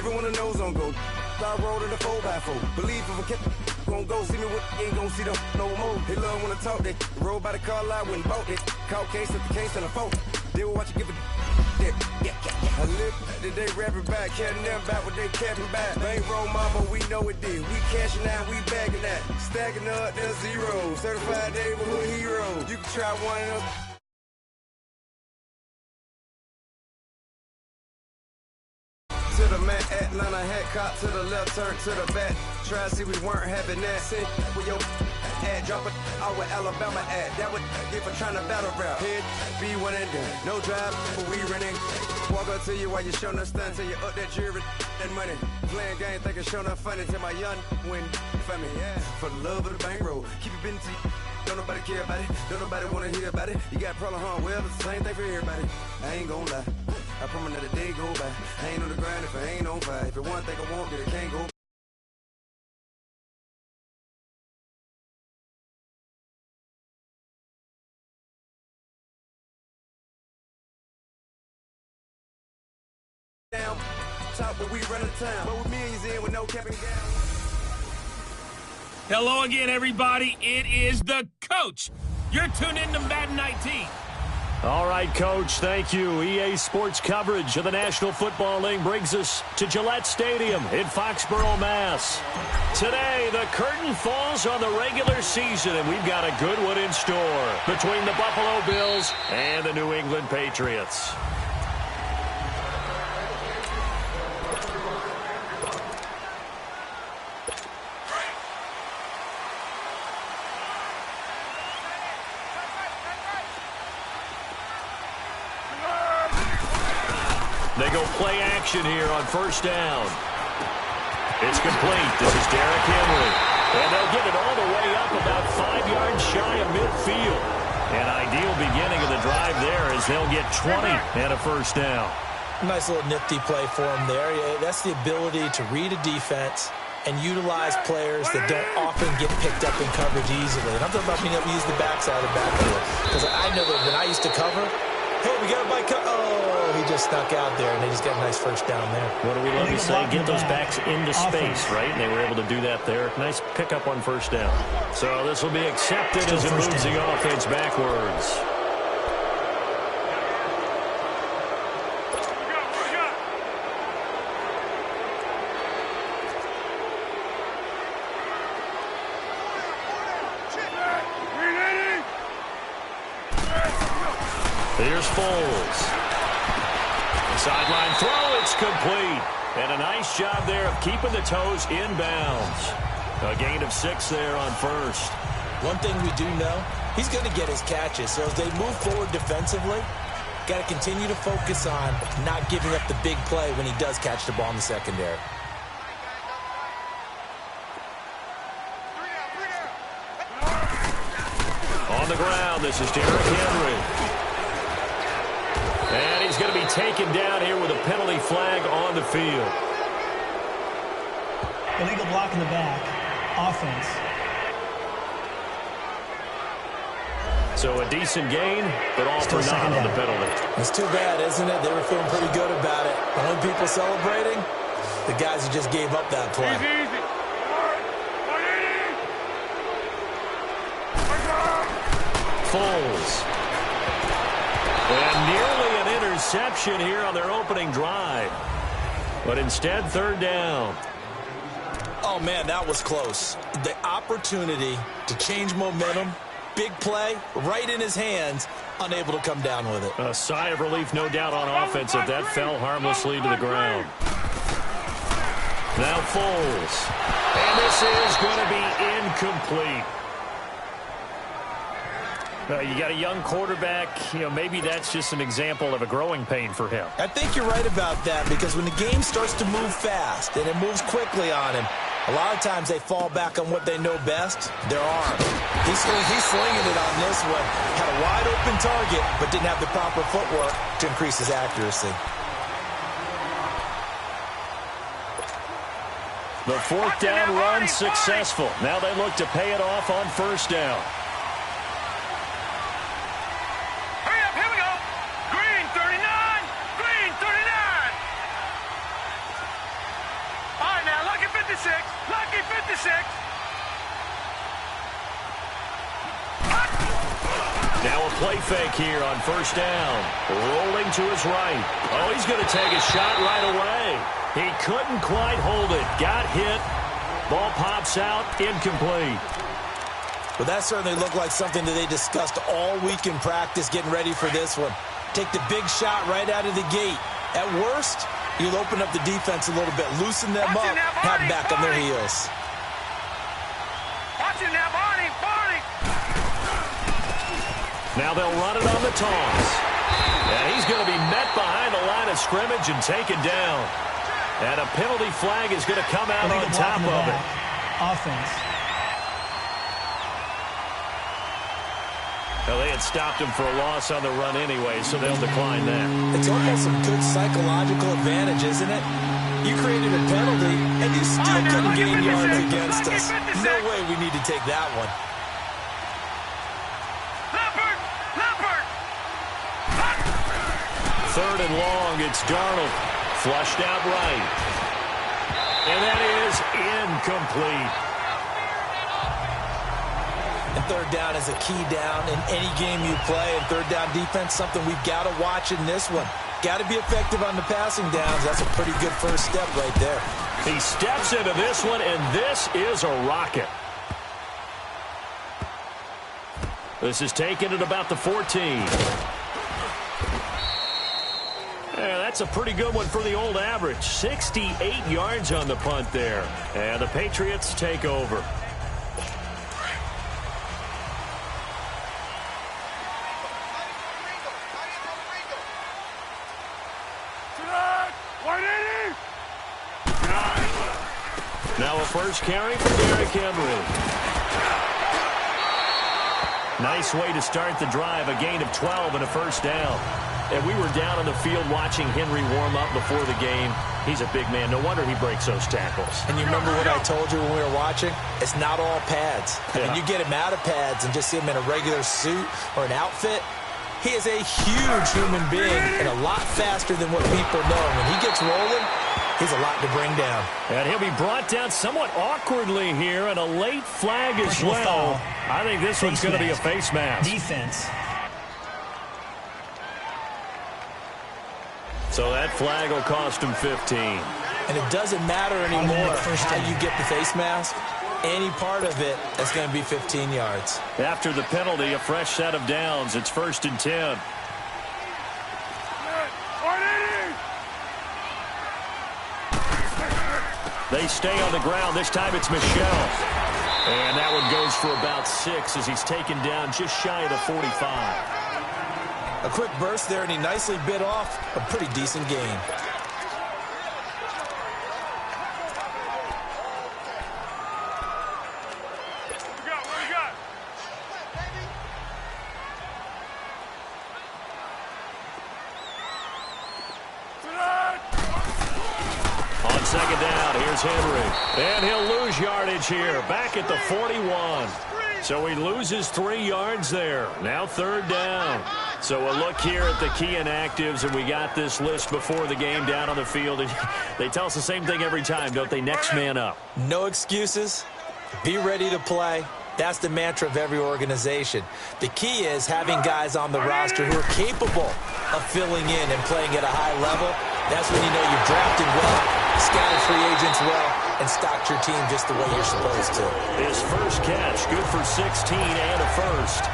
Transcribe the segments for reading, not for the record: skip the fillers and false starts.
Everyone knows on go. I rolled in the 4x4. Believe if a kid gon' go see me with ain't gon' see them no more. They love when I talk that. Roll by the car lot when bought it. Caught case at the case and a phone. They will watch you give a yeah. I live that they rapping back, carrying them back what they capping back. Bankroll mama, we know it did. We cashing out, we bagging that. Stacking up, there's zero. Certified neighborhood hero. You can try one of them. To the man, Atlanta hat cop to the left, turn to the back. Try to see we weren't having that. Sit with your ad, drop it out with Alabama ad. That would get for trying to battle rap. Head, be one and done. No drive, but we running. Walk up to you while you showing us stun till you up that jury and money. Playing game, thinking showing up funny till my young win for me. Yeah, for the love of the bankroll. Keep it been to you. Don't nobody care about it. Don't nobody wanna hear about it. You got a problem, huh? Well, it's the same thing for everybody. I ain't gon' lie. I promise that a day go by. I ain't on the grind if I ain't on fire. If it one thing I want, then it can't go. Down, top, but we run the town. But with millions in with no cap and gown. Hello again, everybody. It is the coach. You're tuned in to Madden 19. All right, Coach, thank you. EA Sports coverage of the National Football League brings us to Gillette Stadium in Foxborough, Mass. Today, the curtain falls on the regular season, and we've got a good one in store between the Buffalo Bills and the New England Patriots. They go play action here on first down. It's complete. This is Derrick Henry. And they'll get it all the way up about 5 yards shy of midfield. An ideal beginning of the drive there as they'll get 20 and a first down. Nice little nifty play for him there. That's the ability to read a defense and utilize players that don't often get picked up in coverage easily. And I'm talking about being able to use the backside of the backfield. Because I know that when I used to cover, hey, we got a bike. Oh, he just snuck out there, and they just got a nice first down there. What do we love to say? Get those backs into space, right? And they were able to do that there. Nice pickup on first down. So this will be accepted as it moves the offense backwards. Here's Foles. Sideline throw, it's complete. And a nice job there of keeping the toes inbounds. A gain of 6 there on first. One thing we do know, he's going to get his catches. So as they move forward defensively, got to continue to focus on not giving up the big play when he does catch the ball in the secondary. On the ground, this is Derrick Henry. And he's going to be taken down here with a penalty flag on the field. Illegal block in the back. Offense. So a decent gain, but all for naught on the penalty. It's too bad, isn't it? They were feeling pretty good about it. The only people celebrating, the guys who just gave up that play. Foles. And nearly an interception here on their opening drive. But instead, third down. Oh, man, that was close. The opportunity to change momentum, big play, right in his hands, unable to come down with it. A sigh of relief, no doubt, on offense if that fell harmlessly to the ground. Now Foles. And this is going to be incomplete. You got a young quarterback, maybe that's just an example of a growing pain for him. I think you're right about that because when the game starts to move fast and it moves quickly on him, a lot of times they fall back on what they know best, their arm. He's slinging it on this one. Had a wide open target but didn't have the proper footwork to increase his accuracy. The fourth down run successful. Now they look to pay it off on first down. 56. Lucky 56. Now a play fake here on first down. Rolling to his right. Oh, he's going to take a shot right away. He couldn't quite hold it. Got hit. Ball pops out. Incomplete. Well, that certainly looked like something that they discussed all week in practice getting ready for this one. Take the big shot right out of the gate. At worst, you'll open up the defense a little bit, loosen them up, have them back on their heels. Watch it now, Barney. Now they'll run it on the toss. And he's going to be met behind the line of scrimmage and taken down. And a penalty flag is going to come out on top of it. Offense. Well, they had stopped him for a loss on the run anyway, so they'll decline that. It's almost some good psychological advantage, isn't it? You created a penalty, and you still couldn't gain yards against us. No way we need to take that one. Third and long, it's Darnold. Flushed out right. And that is incomplete. And third down is a key down in any game you play. And third down defense, something we've got to watch in this one. Got to be effective on the passing downs. That's a pretty good first step right there. He steps into this one, and this is a rocket. This is taken at about the 14. Yeah, that's a pretty good one for the old average. 68 yards on the punt there. And the Patriots take over. Now a first carry for Derrick Henry. Nice way to start the drive. A gain of 12 and a first down. And we were down on the field watching Henry warm up before the game. He's a big man. No wonder he breaks those tackles. And you remember what I told you when we were watching? It's not all pads. Yeah. When you get him out of pads and just see him in a regular suit or an outfit, he is a huge human being and a lot faster than what people know. When he gets rolling, he's a lot to bring down. And he'll be brought down somewhat awkwardly here, and a late flag as well. I think this one's going to be a face mask. Defense. So that flag will cost him 15. And it doesn't matter anymore how you get the face mask. Any part of it, that's going to be 15 yards. After the penalty, a fresh set of downs. It's 1st and 10. They stay on the ground. This time it's Michel. And that one goes for about 6 as he's taken down just shy of the 45. A quick burst there, and he nicely bit off a pretty decent gain. On second down, here's Henry. And he'll lose yardage here, back at the 41. So he loses 3 yards there. Now 3rd down. So a look here at the key inactives, and we got this list before the game down on the field. And they tell us the same thing every time, don't they? Next man up. No excuses. Be ready to play. That's the mantra of every organization. The key is having guys on the roster who are capable of filling in and playing at a high level. That's when you know you've drafted well, scouted free agents well, and stocked your team just the way you're supposed to. His first catch, good for 16 and a first.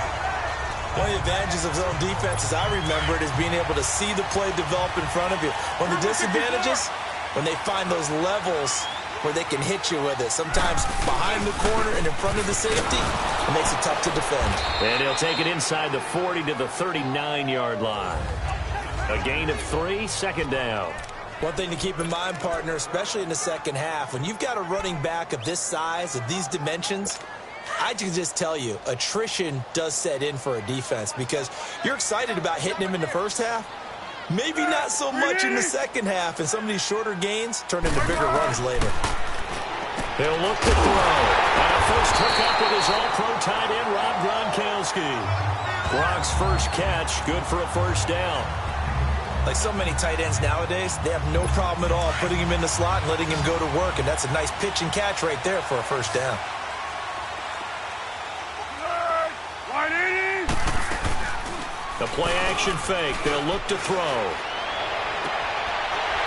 One of the advantages of zone defense, as I remember it, is being able to see the play develop in front of you. One of the disadvantages, when they find those levels where they can hit you with it. Sometimes behind the corner and in front of the safety, it makes it tough to defend. And he'll take it inside the 40 to the 39-yard line. A gain of 3, 2nd down. One thing to keep in mind, partner, especially in the second half, when you've got a running back of this size, of these dimensions, I can just tell you, attrition does set in for a defense because you're excited about hitting him in the first half. Maybe not so much in the second half, and some of these shorter gains turn into bigger runs later. He'll look to throw. And a first hookup with his all-pro tight end, Rob Gronkowski. Gronk's first catch, good for a first down. Like so many tight ends nowadays, they have no problem at all putting him in the slot and letting him go to work, and that's a nice pitch and catch right there for a first down. The play action fake. They'll look to throw.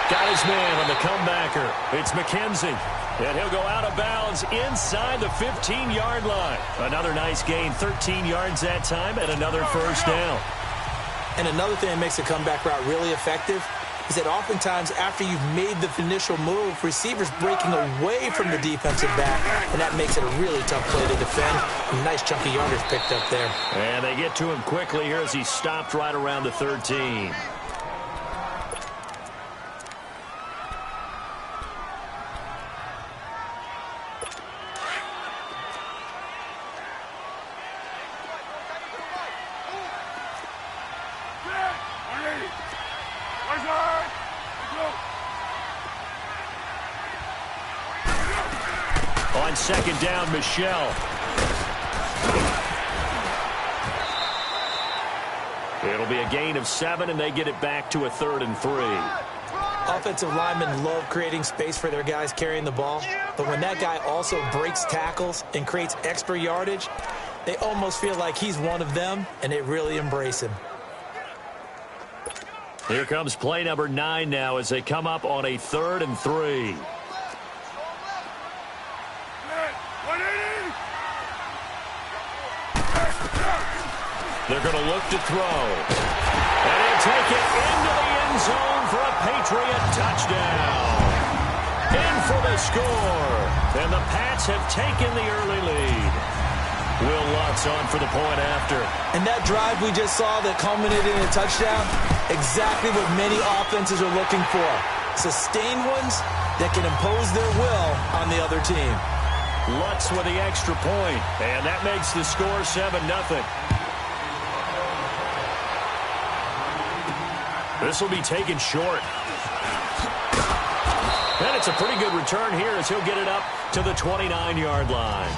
Got his man on the comebacker. It's McKenzie. And he'll go out of bounds inside the 15-yard line. Another nice gain, 13 yards that time, and another first down. And another thing that makes a comeback route really effective is that oftentimes after you've made the initial move, receivers breaking away from the defensive back, and that makes it a really tough play to defend. A nice chunk of yardage picked up there. And they get to him quickly here as he stopped right around the 13. On second down, Michelle. It'll be a gain of 7, and they get it back to a 3rd and 3. Offensive linemen love creating space for their guys carrying the ball, but when that guy also breaks tackles and creates extra yardage, they almost feel like he's one of them, and they really embrace him. Here comes play number 9 now as they come up on a 3rd and 3. They're going to look to throw. And he'll take it into the end zone for a Patriot touchdown. In for the score. And the Pats have taken the early lead. Will Lutz on for the point after. And that drive we just saw that culminated in a touchdown, exactly what many offenses are looking for. Sustained ones that can impose their will on the other team. Lutz with the extra point. And that makes the score 7-0. This will be taken short. And it's a pretty good return here as he'll get it up to the 29-yard line.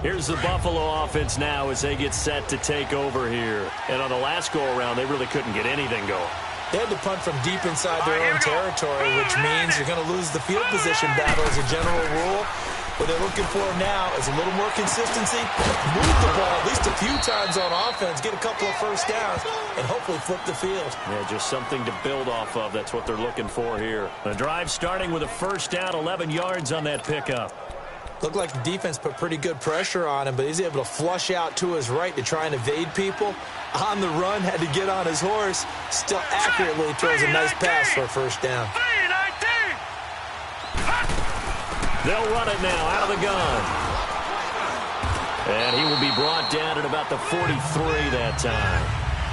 Here's the Buffalo offense now as they get set to take over here. And on the last go-around, they really couldn't get anything going. They had to punt from deep inside their own territory, which means you're going to lose the field position battle as a general rule. What they're looking for now is a little more consistency, move the ball at least a few times on offense, get a couple of first downs, and hopefully flip the field. Yeah, just something to build off of. That's what they're looking for here. The drive starting with a first down, 11 yards on that pickup. Looked like the defense put pretty good pressure on him, but he's able to flush out to his right to try and evade people. On the run, had to get on his horse. Still accurately throws a nice pass for a first down. They'll run it now out of the gun. And he will be brought down at about the 43 that time.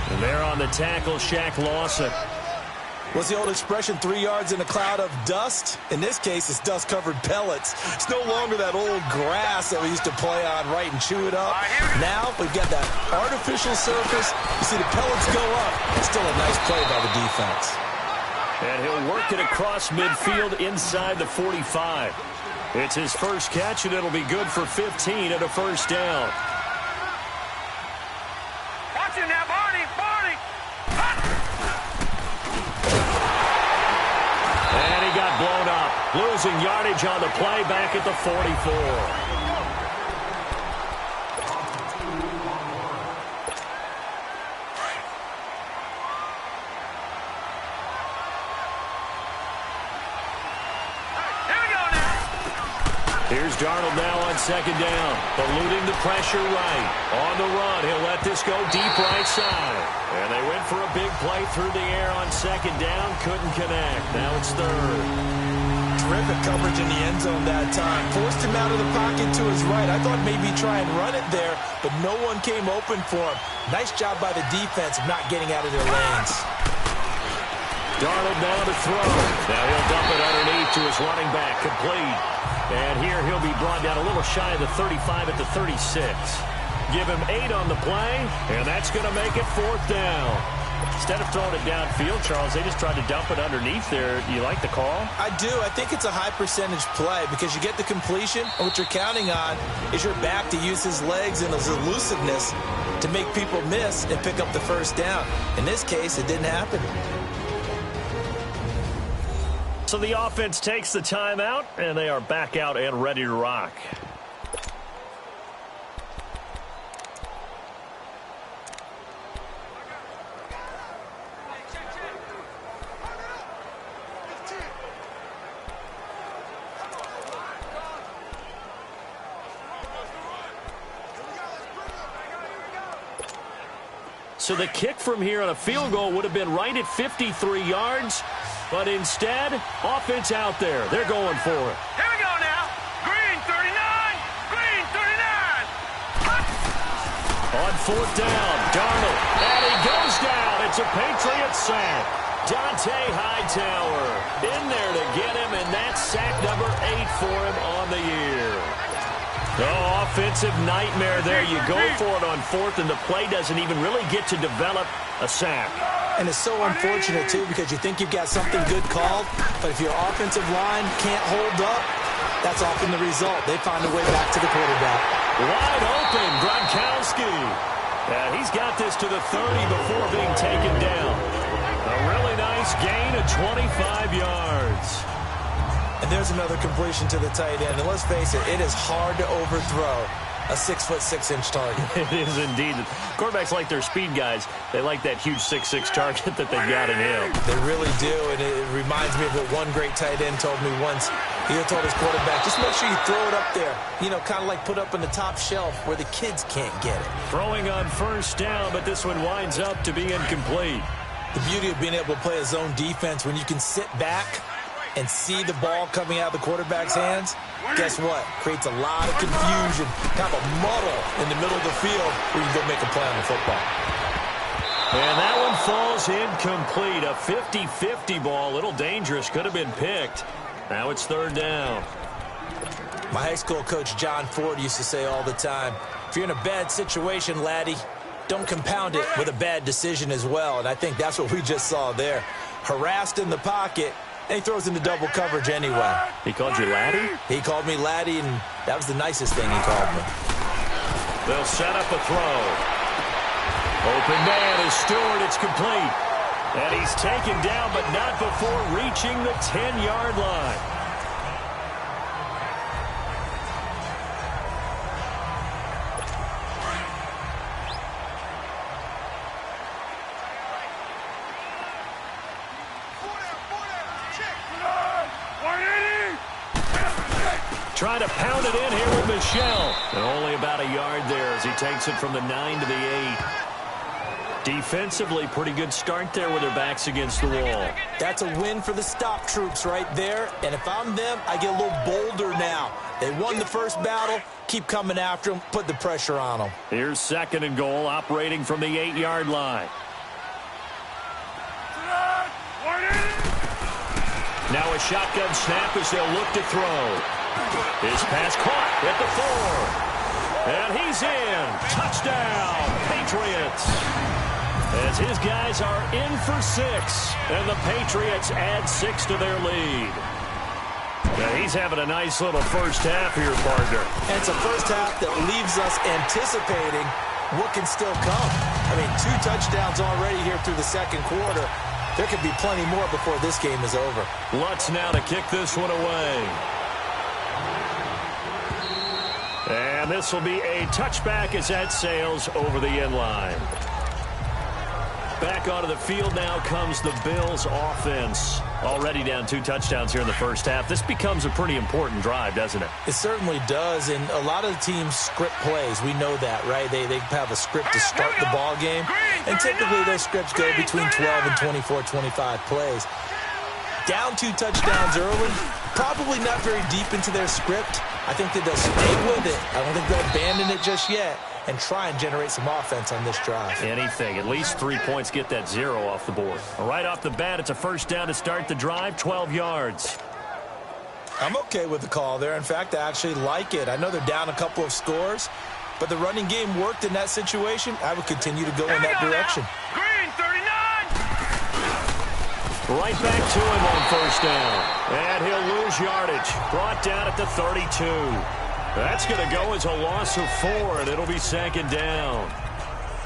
And there on the tackle, Shaq Lawson. What's the old expression, 3 yards in a cloud of dust? In this case, it's dust-covered pellets. It's no longer that old grass that we used to play on, right, and chew it up. Now we've got that artificial surface. You see the pellets go up. It's still a nice play by the defense. And he'll work it across midfield inside the 45. It's his first catch, and it'll be good for 15 at a first down. Watch him now, Barney! And he got blown up, losing yardage on the play back at the 44. Here's Darnold now on second down, eluding the pressure right. On the run, he'll let this go deep right side. And they went for a big play through the air on second down, couldn't connect. Now it's third. Terrific coverage in the end zone that time. Forced him out of the pocket to his right. I thought maybe try and run it there, but no one came open for him. Nice job by the defense of not getting out of their lanes. Darnold now to throw. Now he'll dump it underneath to his running back, complete. And here he'll be brought down a little shy of the 35 at the 36. Give him 8 on the play, and that's going to make it 4th down. Instead of throwing it downfield, Charles, they just tried to dump it underneath there. Do you like the call? I do. I think it's a high percentage play because you get the completion, and what you're counting on is your back to use his legs and his elusiveness to make people miss and pick up the first down. In this case, it didn't happen. So the offense takes the timeout, and they are back out and ready to rock. So the kick from here on a field goal would have been right at 53 yards, but instead, offense out there. They're going for it. Here we go now. Green 39. Green 39. On fourth down, Darnold. And he goes down. It's a Patriot sack. Dante Hightower in there to get him, and that's sack number 8 for him on the year. Oh, offensive nightmare there. You go for it on fourth, and the play doesn't even really get to develop a sack. And it's so unfortunate, too, because you think you've got something good called, but if your offensive line can't hold up, that's often the result. They find a way back to the quarterback. Wide open, Gronkowski. And he's got this to the 30 before being taken down. A really nice gain of 25 yards. And there's another completion to the tight end. And let's face it, it is hard to overthrow a 6'6" target. It is indeed. Quarterbacks like their speed guys. They like that huge 6'6" target that they got in him. They really do, and it reminds me of what one great tight end told me once. He told his quarterback, just make sure you throw it up there. You know, kind of like put up on the top shelf where the kids can't get it. Throwing on first down, but this one winds up to be incomplete. The beauty of being able to play a zone defense when you can sit back and see the ball coming out of the quarterback's hands, guess what? Creates a lot of confusion, kind of a muddle in the middle of the field where you can go make a play on the football. And that one falls incomplete. A 50-50 ball, a little dangerous, could have been picked. Now it's third down. My high school coach, John Ford, used to say all the time, if you're in a bad situation, laddie, don't compound it with a bad decision as well. And I think that's what we just saw there. Harassed in the pocket, and he throws into double coverage anyway. He called you laddie? He called me laddie, and that was the nicest thing he called me. They'll set up a throw. Open man is Stewart. It's complete. And he's taken down, but not before reaching the 10-yard line. Trying to pound it in here with Michel. And only about a yard there as he takes it from the 9 to the 8. Defensively, pretty good start there with their backs against the wall. That's a win for the stop troops right there. And if I'm them, I get a little bolder now. They won the first battle. Keep coming after them. Put the pressure on them. Here's second and goal, operating from the 8-yard line. Now a shotgun snap as they'll look to throw. His pass caught at the 4. And he's in. Touchdown, Patriots. As his guys are in for 6. And the Patriots add 6 to their lead. Now he's having a nice little first half here, partner. And it's a first half that leaves us anticipating what can still come. I mean, 2 touchdowns already here through the second quarter. There could be plenty more before this game is over. Lutz now to kick this one away. And this will be a touchback as that sails over the end line. Back onto the field now comes the Bills offense. Already down 2 touchdowns here in the first half. This becomes a pretty important drive, doesn't it? It certainly does, and a lot of the teams script plays. We know that, right? They have a script to start the ball game, and typically those scripts go between 12 and 24, 25 plays. Down 2 touchdowns early, probably not very deep into their script. I think that they'll stay with it. I don't think they'll abandon it just yet and try and generate some offense on this drive. Anything. At least 3 points, get that 0 off the board. Right off the bat, it's a first down to start the drive, 12 yards. I'm okay with the call there. In fact, I actually like it. I know they're down a couple of scores, but the running game worked in that situation. I would continue to go in that direction. Green 39. Right back to him on first down. And he'll lose yardage. Brought down at the 32. That's going to go as a loss of 4, and it'll be second down.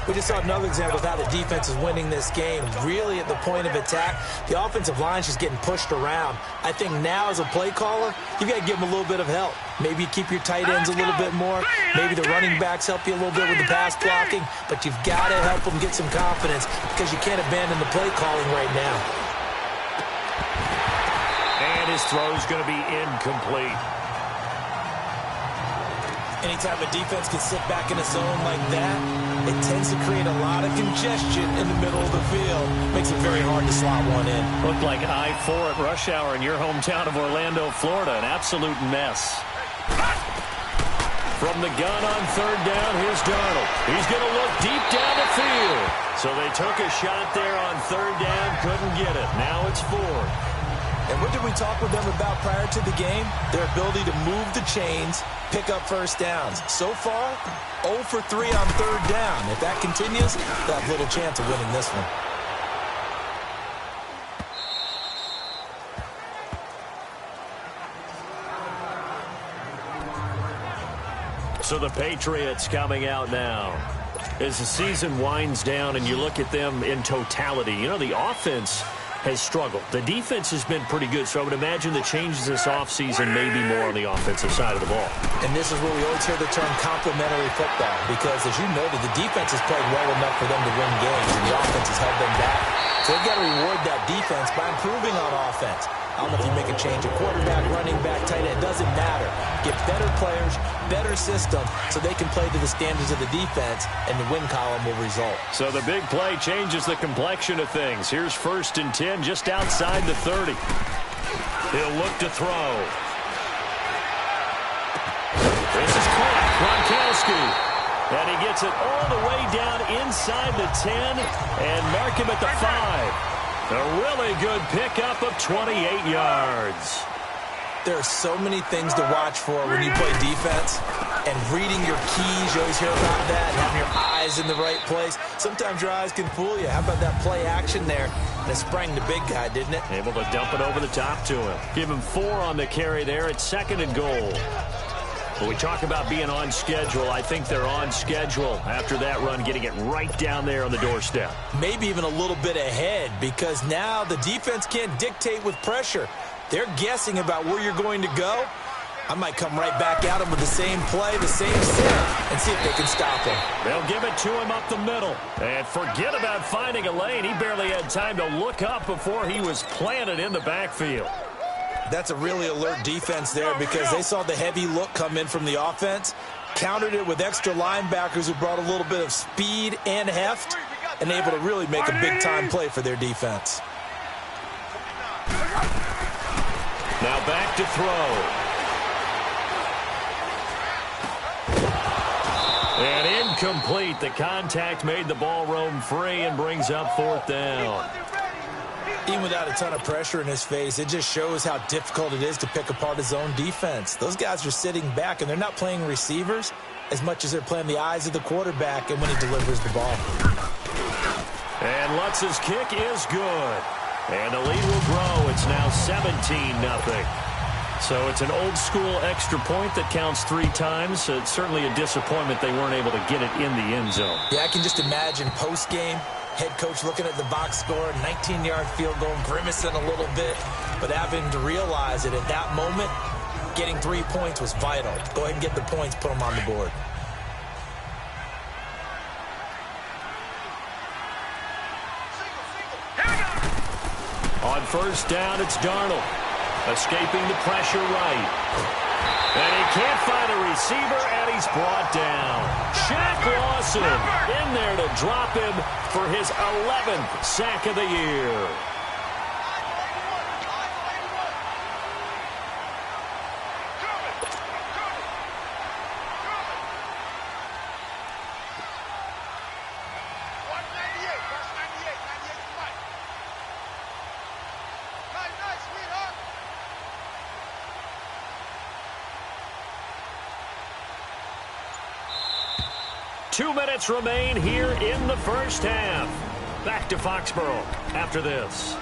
We just saw another example of how the defense is winning this game. Really at the point of attack, the offensive line is just getting pushed around. I think now as a play caller, you've got to give them a little bit of help. Maybe you keep your tight ends a little bit more. Maybe the running backs help you a little bit with the pass blocking. But you've got to help them get some confidence because you can't abandon the play calling right now. And his throw is going to be incomplete. Anytime a defense can sit back in a zone like that, it tends to create a lot of congestion in the middle of the field. Makes it very hard to slot one in. Looked like I-4 at rush hour in your hometown of Orlando, Florida. An absolute mess. From the gun on third down, here's Darnold. He's going to look deep down the field. So they took a shot there on third down, couldn't get it. Now it's 4. And what did we talk with them about prior to the game? Their ability to move the chains, pick up first downs. So far, 0 for 3 on third down. If that continues, they'll have little chance of winning this one. So the Patriots coming out now. As the season winds down and you look at them in totality, you know, the offense has struggled. The defense has been pretty good, so I would imagine the changes this offseason may be more on the offensive side of the ball. And this is where we always hear the term complementary football, because as you noted, the defense has played well enough for them to win games, and the offense has held them back. So they've got to reward that defense by improving on offense. I don't know if you make a change at quarterback, running back, tight end. It doesn't matter. Get better players, better system, so they can play to the standards of the defense, and the win column will result. So the big play changes the complexion of things. Here's 1st and 10 just outside the 30. He'll look to throw. This is caught. Gronkowski. And he gets it all the way down inside the 10 and mark him at the 5. A really good pickup of 28 yards. There are so many things to watch for when you play defense. And reading your keys, you always hear about that. Having your eyes in the right place. Sometimes your eyes can fool you. How about that play action there? And it sprang the big guy, didn't it? Able to dump it over the top to him. Give him 4 on the carry there at 2nd and goal. When we talk about being on schedule, I think they're on schedule after that run, getting it right down there on the doorstep. Maybe even a little bit ahead, because now the defense can't dictate with pressure. They're guessing about where you're going to go. I might come right back at them with the same play, the same set, and see if they can stop him. They'll give it to him up the middle. And forget about finding a lane. He barely had time to look up before he was planted in the backfield. That's a really alert defense there, because they saw the heavy look come in from the offense, countered it with extra linebackers who brought a little bit of speed and heft, and able to really make a big-time play for their defense. Now back to throw. And incomplete. The contact made the ball roam free and brings up 4th down. Even without a ton of pressure in his face, it just shows how difficult it is to pick apart his own defense. Those guys are sitting back, and they're not playing receivers as much as they're playing the eyes of the quarterback and when he delivers the ball. And Lutz's kick is good. And the lead will grow. It's now 17-0. So it's an old-school extra point that counts 3 times. It's certainly a disappointment they weren't able to get it in the end zone. Yeah, I can just imagine post-game, head coach looking at the box score, 19-yard field goal, grimacing a little bit, but having to realize that at that moment, getting 3 points was vital. Go ahead and get the points, put them on the board. On first down, it's Darnold. Escaping the pressure right. And he can't find a receiver, and he's brought down. Shaq Lawson in there to drop him for his 11th sack of the year. Two minutes remain here in the first half. Back to Foxborough after this.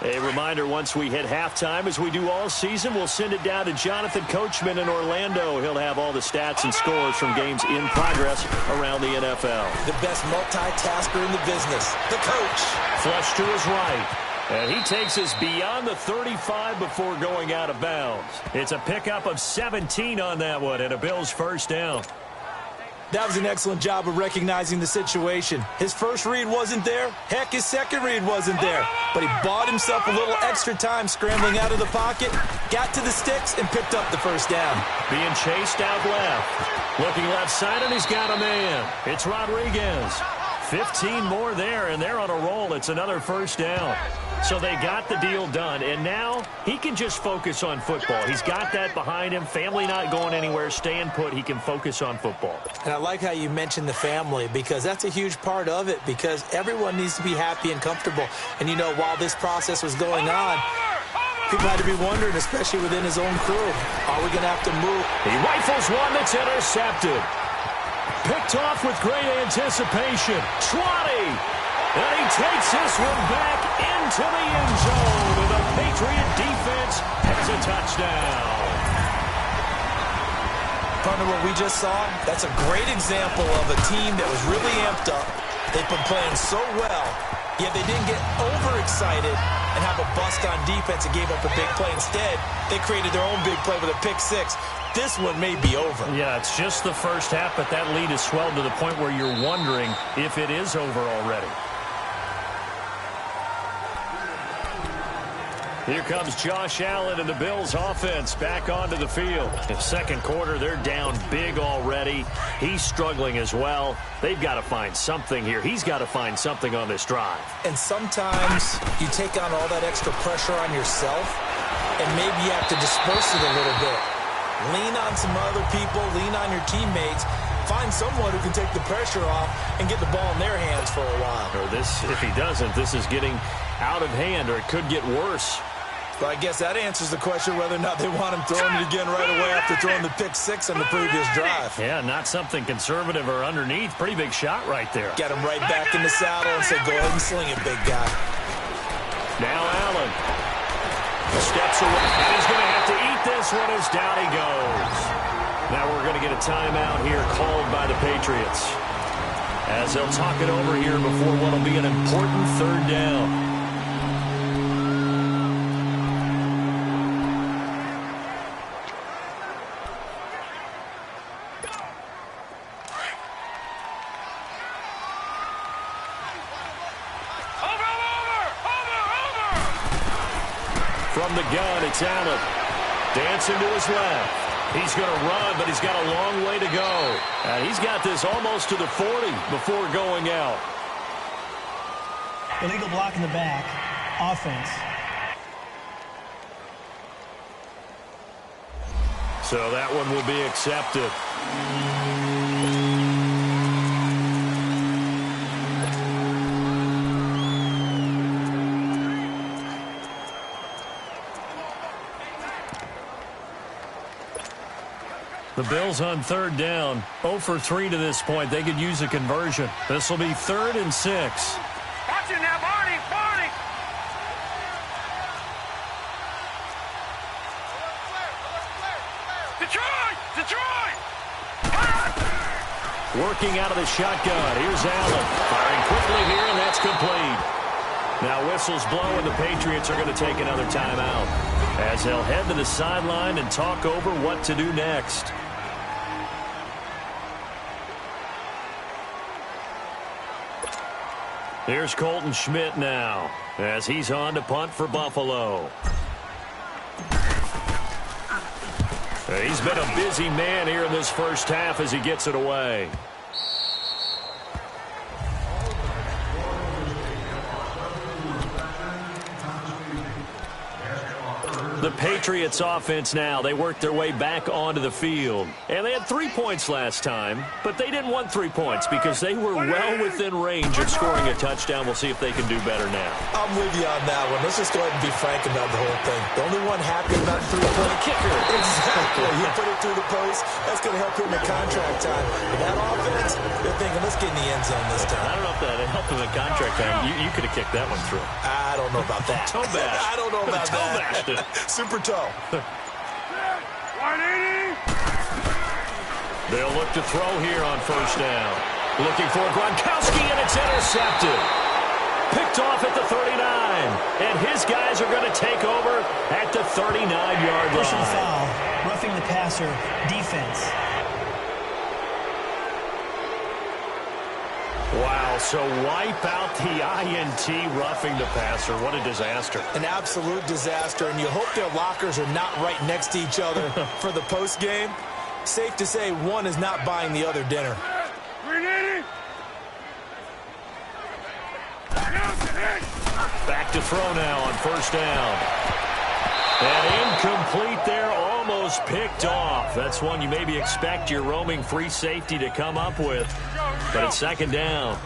A reminder, once we hit halftime, as we do all season, we'll send it down to Jonathan Coachman in Orlando. He'll have all the stats and scores from games in progress around the NFL. The best multitasker in the business, the coach. Flush to his right. And he takes us beyond the 35 before going out of bounds. It's a pickup of 17 on that one and a Bills first down. That was an excellent job of recognizing the situation. His first read wasn't there. Heck, his second read wasn't there. But he bought himself a little extra time scrambling out of the pocket, got to the sticks, and picked up the first down. Being chased out left. Looking left side, and he's got a man. It's Rodriguez. 15 more there, and they're on a roll. It's another first down. So they got the deal done, and now he can just focus on football. He's got that behind him. Family not going anywhere, staying put. He can focus on football. And I like how you mentioned the family, because that's a huge part of it, because everyone needs to be happy and comfortable. And, you know, while this process was going on, people had to be wondering, especially within his own crew, are we going to have to move? He rifles one that's intercepted. Picked off with great anticipation. Trotty. And he takes this one back into the end zone. And the Patriot defense has a touchdown. Partner, what we just saw, that's a great example of a team that was really amped up. They've been playing so well, yet they didn't get overexcited and have a bust on defense and gave up a big play. Instead, they created their own big play with a pick six. This one may be over. Yeah, it's just the first half, but that lead has swelled to the point where you're wondering if it is over already. Here comes Josh Allen and the Bills offense back onto the field. In the second quarter, they're down big already. He's struggling as well. They've got to find something here. He's got to find something on this drive. And sometimes you take on all that extra pressure on yourself, and maybe you have to disperse it a little bit. Lean on some other people, lean on your teammates. Find someone who can take the pressure off and get the ball in their hands for a while. Or this, if he doesn't, this is getting out of hand, or it could get worse. Well, I guess that answers the question whether or not they want him throwing it again right away after throwing the pick six on the previous drive. Yeah, not something conservative or underneath. Pretty big shot right there. Get him right back in the saddle and say, go ahead and sling it, big guy. Now Allen steps away, and he's going to have to eat this one as down he goes. Now we're going to get a timeout here called by the Patriots, as they'll talk it over here before what will be an important third down. From the gun, it's Allen. Dancing to his left. He's going to run, but he's got a long way to go. And he's got this almost to the 40 before going out. Illegal block in the back. Offense. So that one will be accepted. The Bills on third down, 0 for 3 to this point. They could use a conversion. This will be 3rd and 6. Watch it now, Barney, Barney. Detroit, Detroit. Working out of the shotgun. Here's Allen. Firing quickly here, and that's complete. Now whistles blow, and the Patriots are going to take another timeout, as they'll head to the sideline and talk over what to do next. Here's Colton Schmidt now, as he's on to punt for Buffalo. He's been a busy man here in this first half as he gets it away. The Patriots offense now, they worked their way back onto the field. And they had 3 points last time, but they didn't want 3 points because they were well within range of scoring a touchdown. We'll see if they can do better now. I'm with you on that one. Let's just go ahead and be frank about the whole thing. The only one happy about three-point kicker. Exactly. He put it through the post. That's going to help him in contract time. But that offense, they're thinking, let's get in the end zone this time. I don't know if that helped him in contract time. You could have kicked that one through. I don't know about that. Toe bash. I don't know about that. Super toe. They'll look to throw here on first down. Looking for Gronkowski, and it's intercepted. Picked off at the 39. And his guys are going to take over at the 39-yard line. Personal foul, roughing the passer, defense. Wow, so wipe out the INT, roughing the passer. What a disaster. An absolute disaster, and you hope their lockers are not right next to each other for the post game. Safe to say one is not buying the other dinner. Back to throw now on first down. And incomplete there, almost picked off. That's one you maybe expect your roaming free safety to come up with. But it's second down.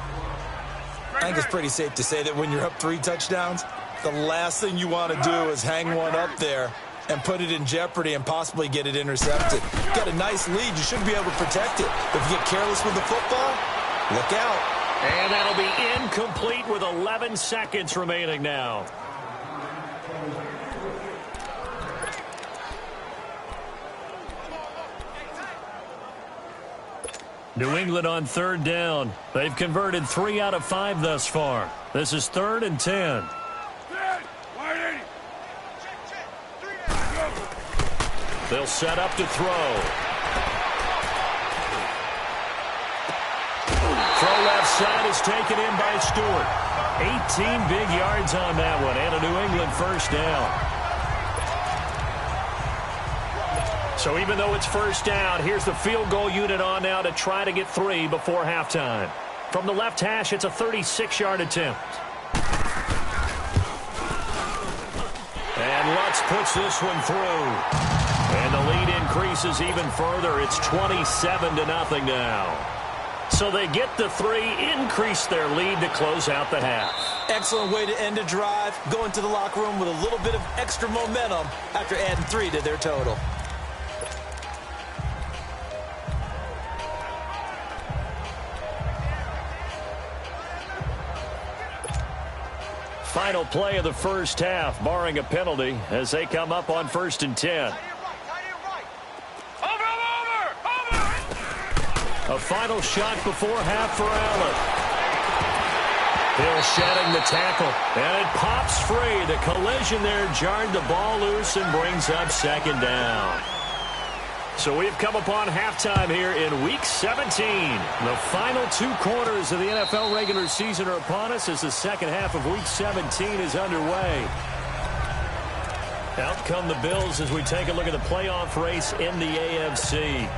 I think it's pretty safe to say that when you're up 3 touchdowns, the last thing you want to do is hang one up there and put it in jeopardy and possibly get it intercepted. You got a nice lead. You should be able to protect it. But if you get careless with the football, look out. And that'll be incomplete with 11 seconds remaining now. New England on third down. They've converted 3 out of 5 thus far. This is 3rd and 10. They'll set up to throw. Throw left side is taken in by Stewart. 18 big yards on that one, and a New England first down. So even though it's first down, here's the field goal unit on now to try to get 3 before halftime. From the left hash, it's a 36-yard attempt. And Lutz puts this one through. And the lead increases even further. It's 27-0 now. So they get the 3, increase their lead to close out the half. Excellent way to end a drive. Go into the locker room with a little bit of extra momentum after adding 3 to their total. Final play of the first half, barring a penalty, as they come up on 1st and 10. A final shot before half for Allen. Hill shedding the tackle, and it pops free. The collision there jarred the ball loose and brings up second down. So we've come upon halftime here in Week 17. The final 2 quarters of the NFL regular season are upon us as the second half of Week 17 is underway. Out come the Bills as we take a look at the playoff race in the AFC.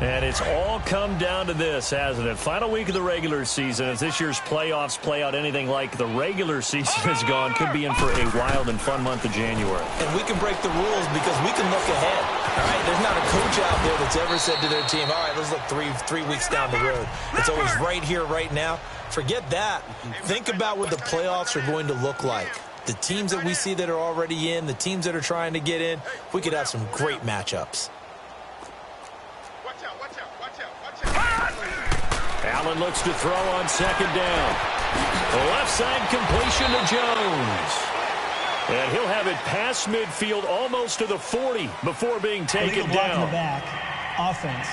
And it's all come down to this, hasn't it? Final week of the regular season. As this year's playoffs play out anything like the regular season has gone, could be in for a wild and fun month of January. And we can break the rules because we can look ahead. All right, there's not a coach out there that's ever said to their team, all right, let's look three weeks down the road. It's always right here, right now. Forget that. Think about what the playoffs are going to look like. The teams that we see that are already in, the teams that are trying to get in, we could have some great matchups. Allen looks to throw on second down. The left side completion to Jones. And he'll have it past midfield almost to the 40 before being taken down. In the back. Offense.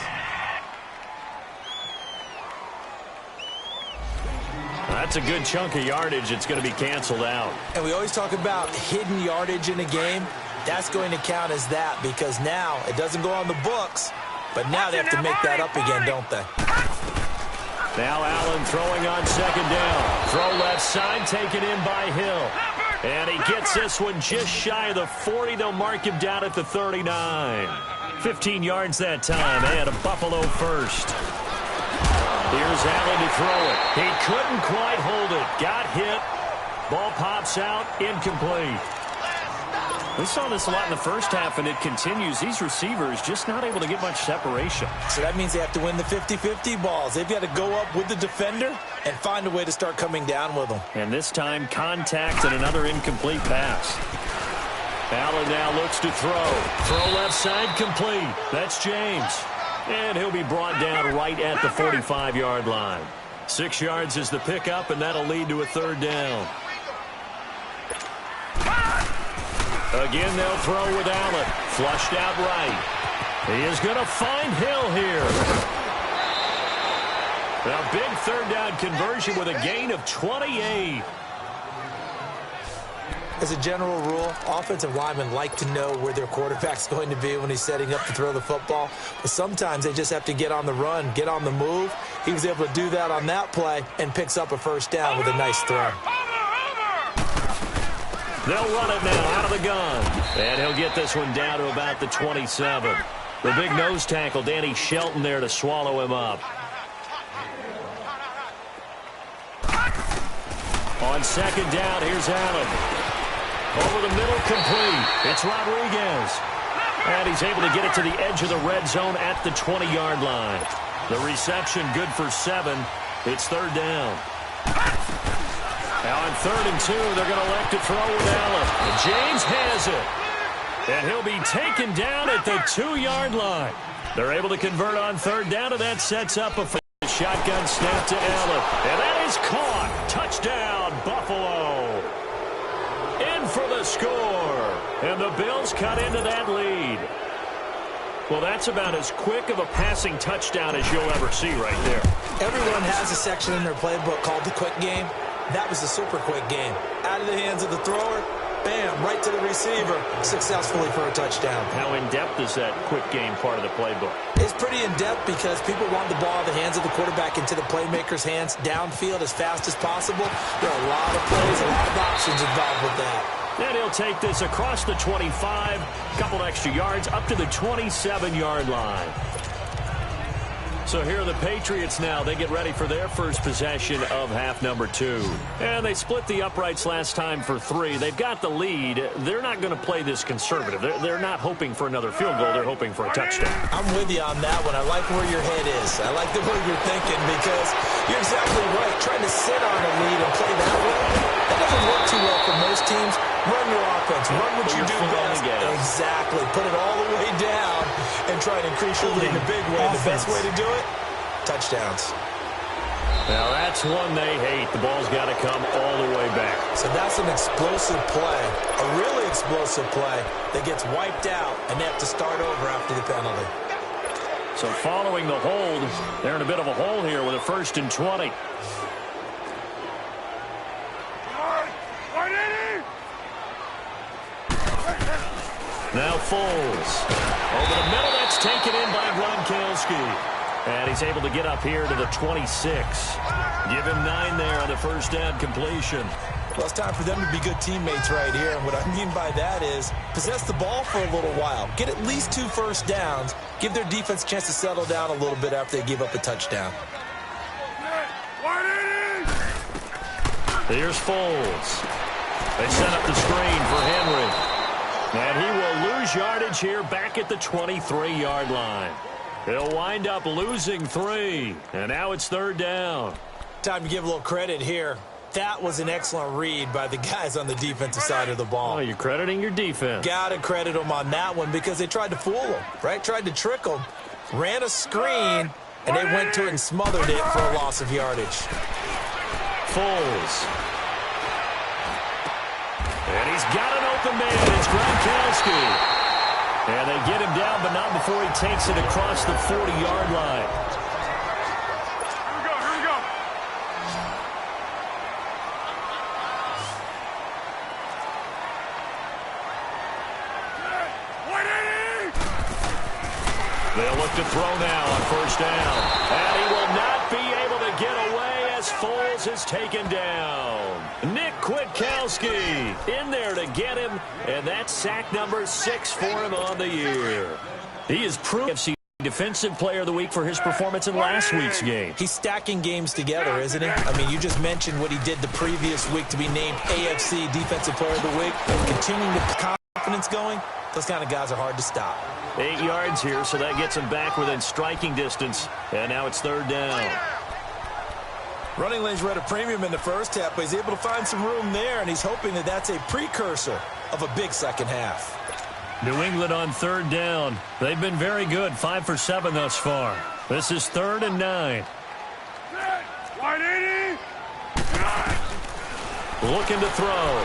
That's a good chunk of yardage. It's going to be canceled out. And we always talk about hidden yardage in a game. That's going to count as that because now it doesn't go on the books, but now they have to make that up again, don't they? Now Allen throwing on second down. Throw left side, taken in by Hill. And he gets this one just shy of the 40. They'll mark him down at the 39. 15 yards that time, and a Buffalo first. Here's Allen to throw it. He couldn't quite hold it. Got hit. Ball pops out, incomplete. We saw this a lot in the first half, and it continues. These receivers just not able to get much separation. So that means they have to win the 50-50 balls. They've got to go up with the defender and find a way to start coming down with them. And this time, contact and another incomplete pass. Allen now looks to throw. Throw left side complete. That's James. And he'll be brought down right at the 45-yard line. 6 yards is the pickup, and that'll lead to a third down. Again, they'll throw with Allen. Flushed out right. He is going to find Hill here. A big third down conversion with a gain of 28. As a general rule, offensive linemen like to know where their quarterback's going to be when he's setting up to throw the football. But sometimes they just have to get on the run, get on the move. He was able to do that on that play and picks up a first down with a nice throw. They'll run it now out of the gun. And he'll get this one down to about the 27. The big nose tackle, Danny Shelton, there to swallow him up. On second down, here's Allen. Over the middle, complete. It's Rodriguez. And he's able to get it to the edge of the red zone at the 20-yard line. The reception good for 7. It's third down. Now on 3rd and 2, they're going to elect to throw with Allen. And James has it. And he'll be taken down at the 2-yard line. They're able to convert on 3rd down, and that sets up a shotgun snap to Allen. And that is caught. Touchdown, Buffalo. In for the score. And the Bills cut into that lead. Well, that's about as quick of a passing touchdown as you'll ever see right there. Everyone has a section in their playbook called the quick game. That was a super quick game. Out of the hands of the thrower, bam, right to the receiver, successfully for a touchdown. How in-depth is that quick game part of the playbook? It's pretty in-depth because people want the ball in the hands of the quarterback into the playmaker's hands downfield as fast as possible. There are a lot of plays, a lot of options involved with that. And he'll take this across the 25, a couple extra yards, up to the 27-yard line. So here are the Patriots now. They get ready for their first possession of half number 2. And they split the uprights last time for 3. They've got the lead. They're not going to play this conservative. They're not hoping for another field goal. They're hoping for a touchdown. I'm with you on that one. I like where your head is. I like the way you're thinking because you're exactly right. Trying to sit on a lead and play that way, that doesn't work too well for most teams. Run your offense. Run what you do best. Exactly. Put it all the way down and try and increase your lead in a big way. The best way to do it, touchdowns. Now that's one they hate. The ball's got to come all the way back. So that's an explosive play, a really explosive play that gets wiped out, and they have to start over after the penalty. So following the hold, they're in a bit of a hole here with a 1st and 20. Now Foles. Over the middle, that's taken in by Gronkowski. And he's able to get up here to the 26. Give him 9 there on the first down completion. Well, it's time for them to be good teammates right here. And what I mean by that is possess the ball for a little while. Get at least 2 first downs. Give their defense a chance to settle down a little bit after they give up a touchdown. Here's Foles. They set up the screen for Henry. And he will lose yardage here back at the 23-yard line. He'll wind up losing 3. And now it's 3rd down. Time to give a little credit here. That was an excellent read by the guys on the defensive side of the ball. Oh, you're crediting your defense. Got to credit them on that one because they tried to fool them, right? Tried to trick them. Ran a screen, and they went to it and smothered it for a loss of yardage. Foles. And he's got an open man. It's Gronkowski. And they get him down, but not before he takes it across the 40-yard line. Here we go. They'll look to throw now on 1st down. And he will not be able to get away as Foles is taken down. Nick Kwiatkowski in there to get him, and that's sack number 6 for him on the year. He is AFC Defensive Player of the Week for his performance in last week's game. He's stacking games together, isn't he? I mean, you just mentioned what he did the previous week to be named AFC Defensive Player of the Week, continuing to confidence going, those kind of guys are hard to stop. 8 yards here, so that gets him back within striking distance. And now it's 3rd down. Running lanes were at a premium in the first half, but he's able to find some room there, and he's hoping that that's a precursor of a big second half. New England on 3rd down. They've been very good, 5 for 7 thus far. This is 3rd and 9. Looking to throw.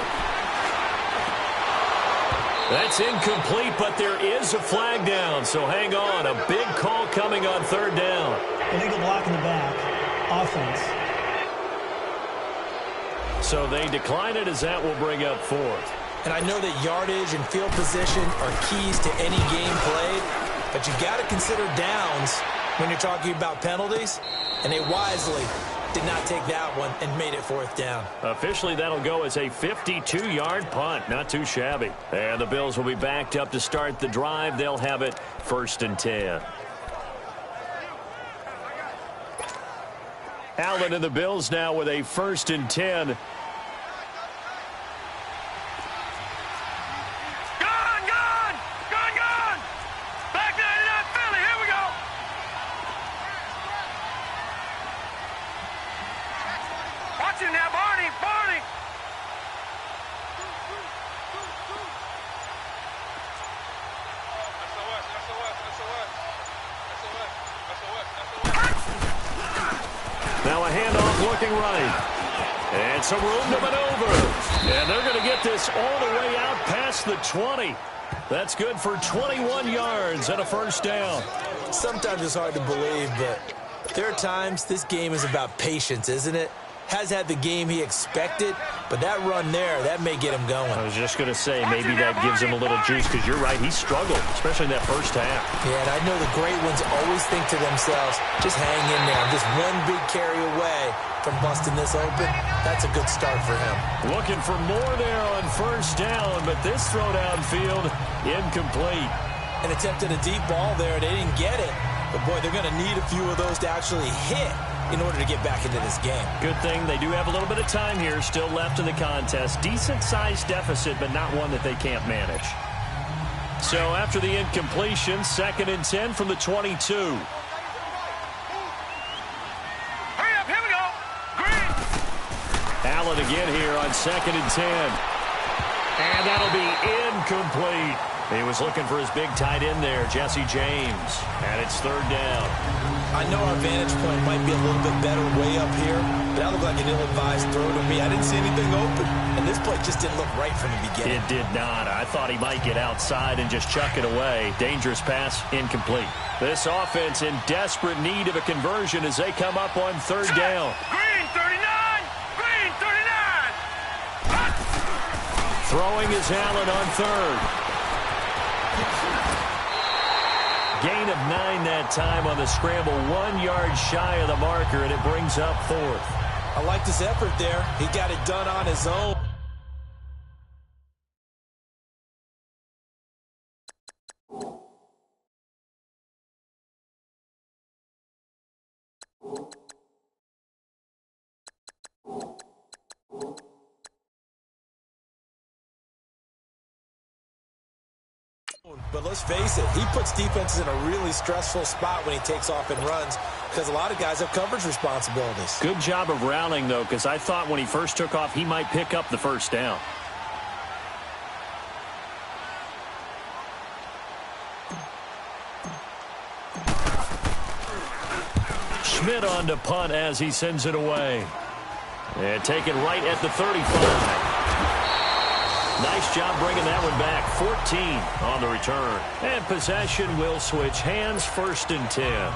That's incomplete, but there is a flag down, so hang on. A big call coming on 3rd down. Illegal block in the back. Offense. So they decline it as that will bring up 4th. And I know that yardage and field position are keys to any game played, but you got to consider downs when you're talking about penalties, and they wisely did not take that one and made it 4th down. Officially, that'll go as a 52-yard punt. Not too shabby. And the Bills will be backed up to start the drive. They'll have it 1st and 10. Allen and the Bills now with a 1st and 10. Now a handoff looking right. And some room to maneuver. And they're going to get this all the way out past the 20. That's good for 21 yards and a 1st down. Sometimes it's hard to believe, but there are times this game is about patience, isn't it? Has had the game he expected, but that run there, that may get him going. I was just going to say, maybe that gives him a little juice, because you're right, he struggled, especially in that first half. Yeah, and I know the great ones always think to themselves, just hang in there. I'm just one big carry away from busting this open. That's a good start for him. Looking for more there on 1st down, but this throw downfield, incomplete. And attempted a deep ball there, they didn't get it. But, boy, they're going to need a few of those to actually hit in order to get back into this game. Good thing they do have a little bit of time here still left in the contest. Decent-sized deficit, but not one that they can't manage. So after the incompletion, 2nd and 10 from the 22. Hurry up, here we go. Green. Allen again here on 2nd and 10. And that'll be incomplete. He was looking for his big tight end there, Jesse James. And it's 3rd down. I know our vantage point might be a little bit better way up here, but that looked like an ill-advised throw to me. I didn't see anything open, and this play just didn't look right from the beginning. It did not. I thought he might get outside and just chuck it away. Dangerous pass, incomplete. This offense in desperate need of a conversion as they come up on 3rd down. Green 39! Green 39! Hot! Throwing is Allen on 3rd. Gain of 9 that time on the scramble. 1 yard shy of the marker, and it brings up 4th. I like his effort there. He got it done on his own. But let's face it, he puts defenses in a really stressful spot when he takes off and runs because a lot of guys have coverage responsibilities. Good job of rallying, though, because I thought when he first took off, he might pick up the 1st down. Schmidt on to punt as he sends it away. And taken right at the 35. Nice job bringing that one back. 14 on the return. And possession will switch hands, 1st and 10.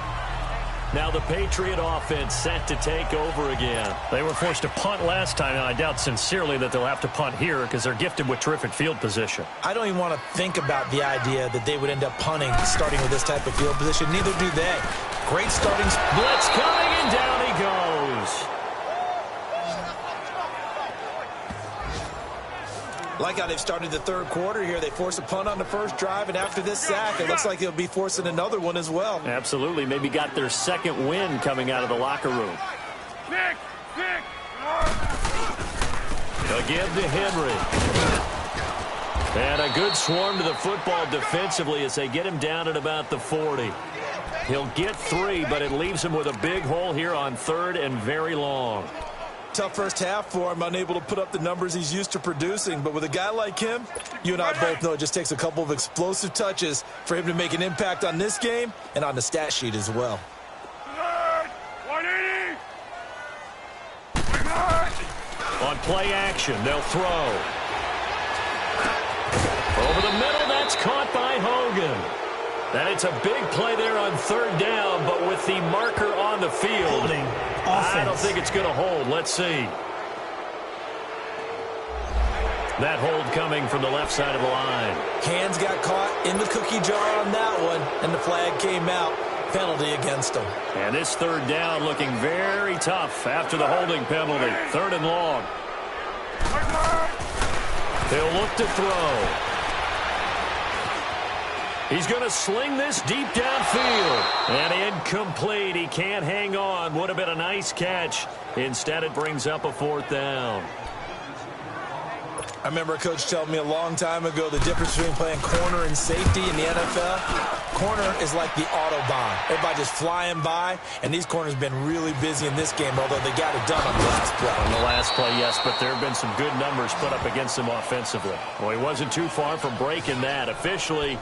Now the Patriot offense set to take over again. They were forced to punt last time, and I doubt sincerely that they'll have to punt here because they're gifted with terrific field position. I don't even want to think about the idea that they would end up punting starting with this type of field position. Neither do they. Great starting. Blitz coming, and down he goes. Like how they've started the 3rd quarter here. They force a punt on the first drive, and after this sack, it looks like they'll be forcing another one as well. Absolutely. Maybe got their 2nd win coming out of the locker room. Again to Henry. And a good swarm to the football defensively as they get him down at about the 40. He'll get 3, but it leaves him with a big hole here on 3rd and very long. Tough first half for him, unable to put up the numbers he's used to producing. But with a guy like him, you and I both know it just takes a couple of explosive touches for him to make an impact on this game and on the stat sheet as well. On play action, they'll throw. Over the middle, that's caught by Hogan. And it's a big play there on 3rd down, but with the marker on the field, Holding. I don't Offense. think it's going to hold. Let's see. That hold coming from the left side of the line. Hands got caught in the cookie jar on that one, and the flag came out. Penalty against him. And this 3rd down looking very tough after the holding penalty. 3rd and long. They'll look to throw. He's going to sling this deep downfield. And incomplete. He can't hang on. Would have been a nice catch. Instead, it brings up a 4th down. I remember a coach telling me a long time ago the difference between playing corner and safety in the NFL. Corner is like the Autobahn. Everybody just flying by, and these corners have been really busy in this game, although they got it done on the last play. On the last play, yes, but there have been some good numbers put up against him offensively. Well, he wasn't too far from breaking that. Officially,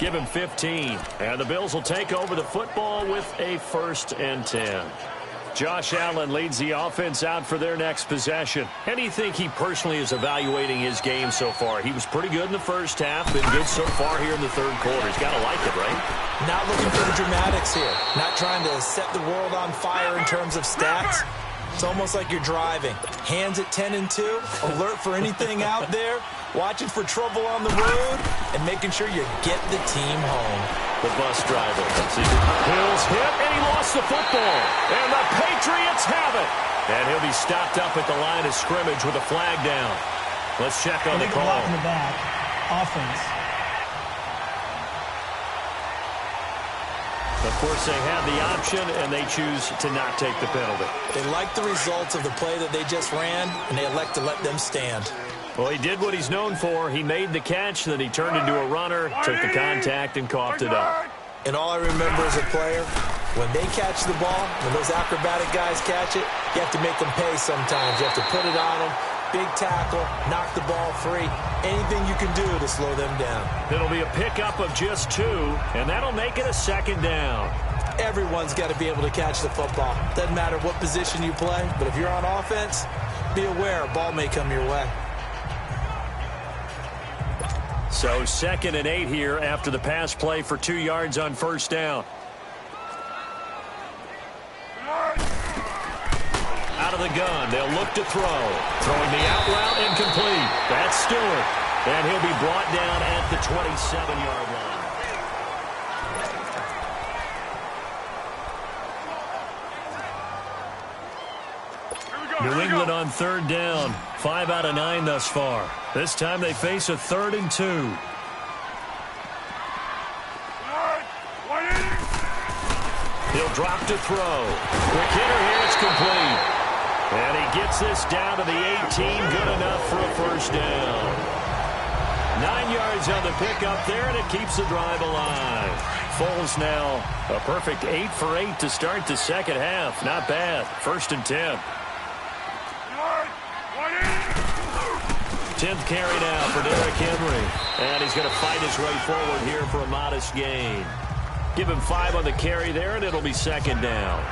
give him 15. And the Bills will take over the football with a 1st and 10. Josh Allen leads the offense out for their next possession. How do you think he personally is evaluating his game so far? He was pretty good in the first half, been good so far here in the 3rd quarter. He's got to like it, right? Not looking for the dramatics here. Not trying to set the world on fire in terms of stats. It's almost like you're driving. Hands at 10 and 2, alert for anything out there, watching for trouble on the road, and making sure you get the team home. The bus driver. Hill's hit, and he lost the football. And the Patriots have it. And he'll be stopped up at the line of scrimmage with a flag down. Let's check on the call. Block in the back. Offense. Of course, they have the option, and they choose to not take the penalty. They like the results of the play that they just ran, and they elect to let them stand. Well, he did what he's known for. He made the catch, then he turned into a runner, took the contact, and coughed it up. And all I remember as a player, when they catch the ball, when those acrobatic guys catch it, you have to make them pay sometimes. You have to put it on them, big tackle, knock the ball free, anything you can do to slow them down. It'll be a pickup of just 2, and that'll make it a 2nd down. Everyone's got to be able to catch the football. Doesn't matter what position you play, but if you're on offense, be aware a ball may come your way. So 2nd and 8 here after the pass play for 2 yards on 1st down. Out of the gun, they'll look to throw. Throwing the out route, incomplete. That's Stewart. And he'll be brought down at the 27-yard line. New England on 3rd down. 5 out of 9 thus far. This time they face a 3rd and 2. He'll drop to throw. Quick hitter here, it's complete. And he gets this down to the 18, good enough for a 1st down. 9 yards on the pickup there, and it keeps the drive alive. Foles now a perfect 8 for 8 to start the 2nd half. Not bad. 1st and 10. 10th carry now for Derrick Henry. And he's going to fight his way forward here for a modest gain. Give him 5 on the carry there, and it'll be 2nd down.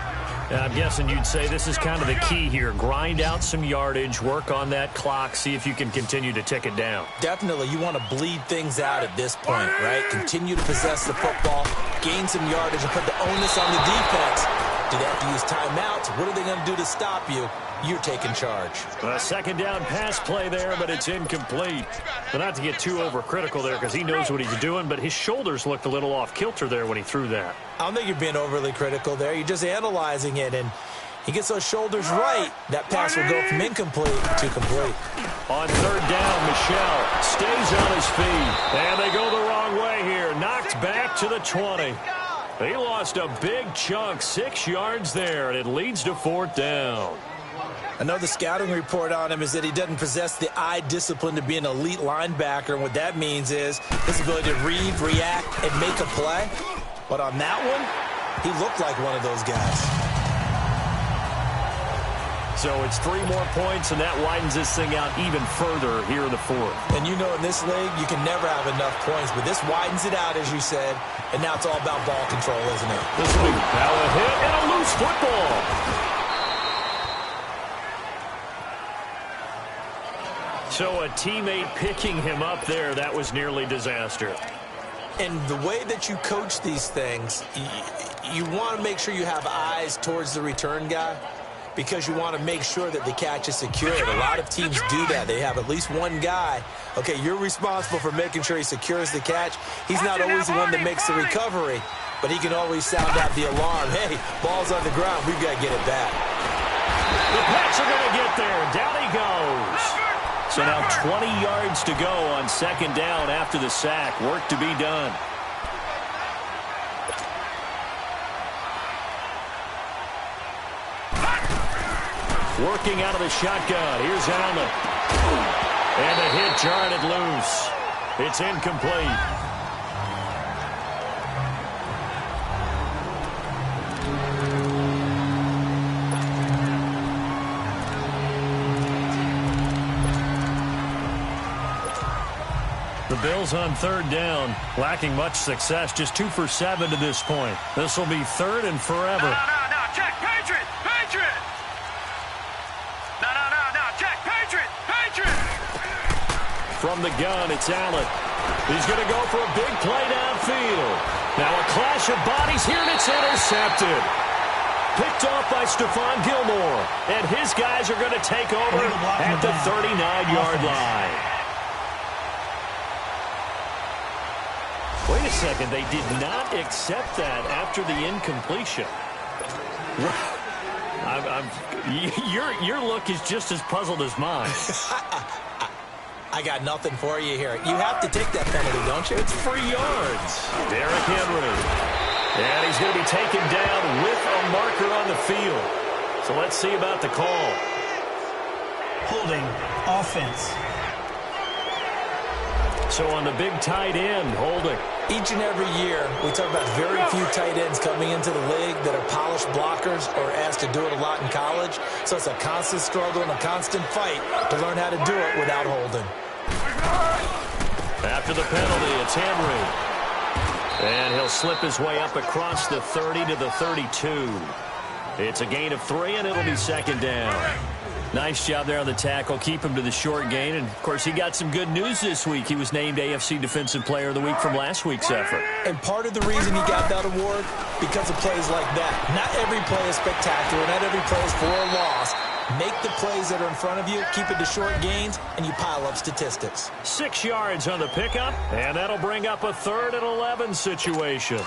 And I'm guessing you'd say this is kind of the key here. Grind out some yardage, work on that clock, see if you can continue to tick it down. Definitely. You want to bleed things out at this point, right? Continue to possess the football, gain some yardage, and put the onus on the defense. Do they have to use timeouts? What are they going to do to stop you? You're taking charge. A 2nd down pass play there, but it's incomplete. But not to get too overcritical there because he knows what he's doing, but his shoulders looked a little off kilter there when he threw that. I don't think you're being overly critical there. You're just analyzing it, and he gets those shoulders right. That pass will go from incomplete to complete. On 3rd down, Michel stays on his feet, and they go the wrong way here. Knocked back to the 20. He lost a big chunk, 6 yards there, and it leads to 4th down. I know the scouting report on him is that he doesn't possess the eye discipline to be an elite linebacker. And what that means is his ability to read, react, and make a play. But on that one, he looked like one of those guys. So it's 3 more points, and that widens this thing out even further here in the fourth. And you know in this league, you can never have enough points. But this widens it out, as you said. And now it's all about ball control, isn't it? This will be now a hit and a loose football. So a teammate picking him up there, that was nearly disaster. And the way that you coach these things, you want to make sure you have eyes towards the return guy because you want to make sure that the catch is secured. A lot of teams do that. They have at least one guy. Okay, you're responsible for making sure he secures the catch. He's not always the one that makes the recovery, but he can always sound out the alarm. Hey, ball's on the ground. We've got to get it back. The Pats are going to get there. Down he goes. So now 20 yards to go on second down after the sack. Work to be done. Working out of the shotgun. Here's Allen. And the hit jarred it loose. It's incomplete. The Bills on third down, lacking much success, just 2 for 7 to this point. This will be third and forever. No, check, Patriot, Patriot! No, check, Patriot! From the gun, it's Allen. He's going to go for a big play downfield. Now a clash of bodies here, and it's intercepted. Picked off by Stephon Gilmore, and his guys are going to take over at the 39-yard line. Wait a second, they did not accept that after the incompletion. Your look is just as puzzled as mine. I got nothing for you here. You have to take that penalty, don't you? It's 3 yards. Derrick Henry. And he's going to be taken down with a marker on the field. So let's see about the call. Holding offense. So on the big tight end, holding. Each and every year, we talk about very few tight ends coming into the league that are polished blockers or asked to do it a lot in college. So it's a constant struggle and a constant fight to learn how to do it without holding. After the penalty, it's Henry. And he'll slip his way up across the 30 to the 32. It's a gain of 3, and it'll be second down. Nice job there on the tackle. Keep him to the short gain. And, of course, he got some good news this week. He was named AFC Defensive Player of the Week from last week's effort. And part of the reason he got that award, because of plays like that. Not every play is spectacular. Not every play is for a loss. Make the plays that are in front of you, keep it to short gains, and you pile up statistics. 6 yards on the pickup, and that'll bring up a 3rd and 11 situation.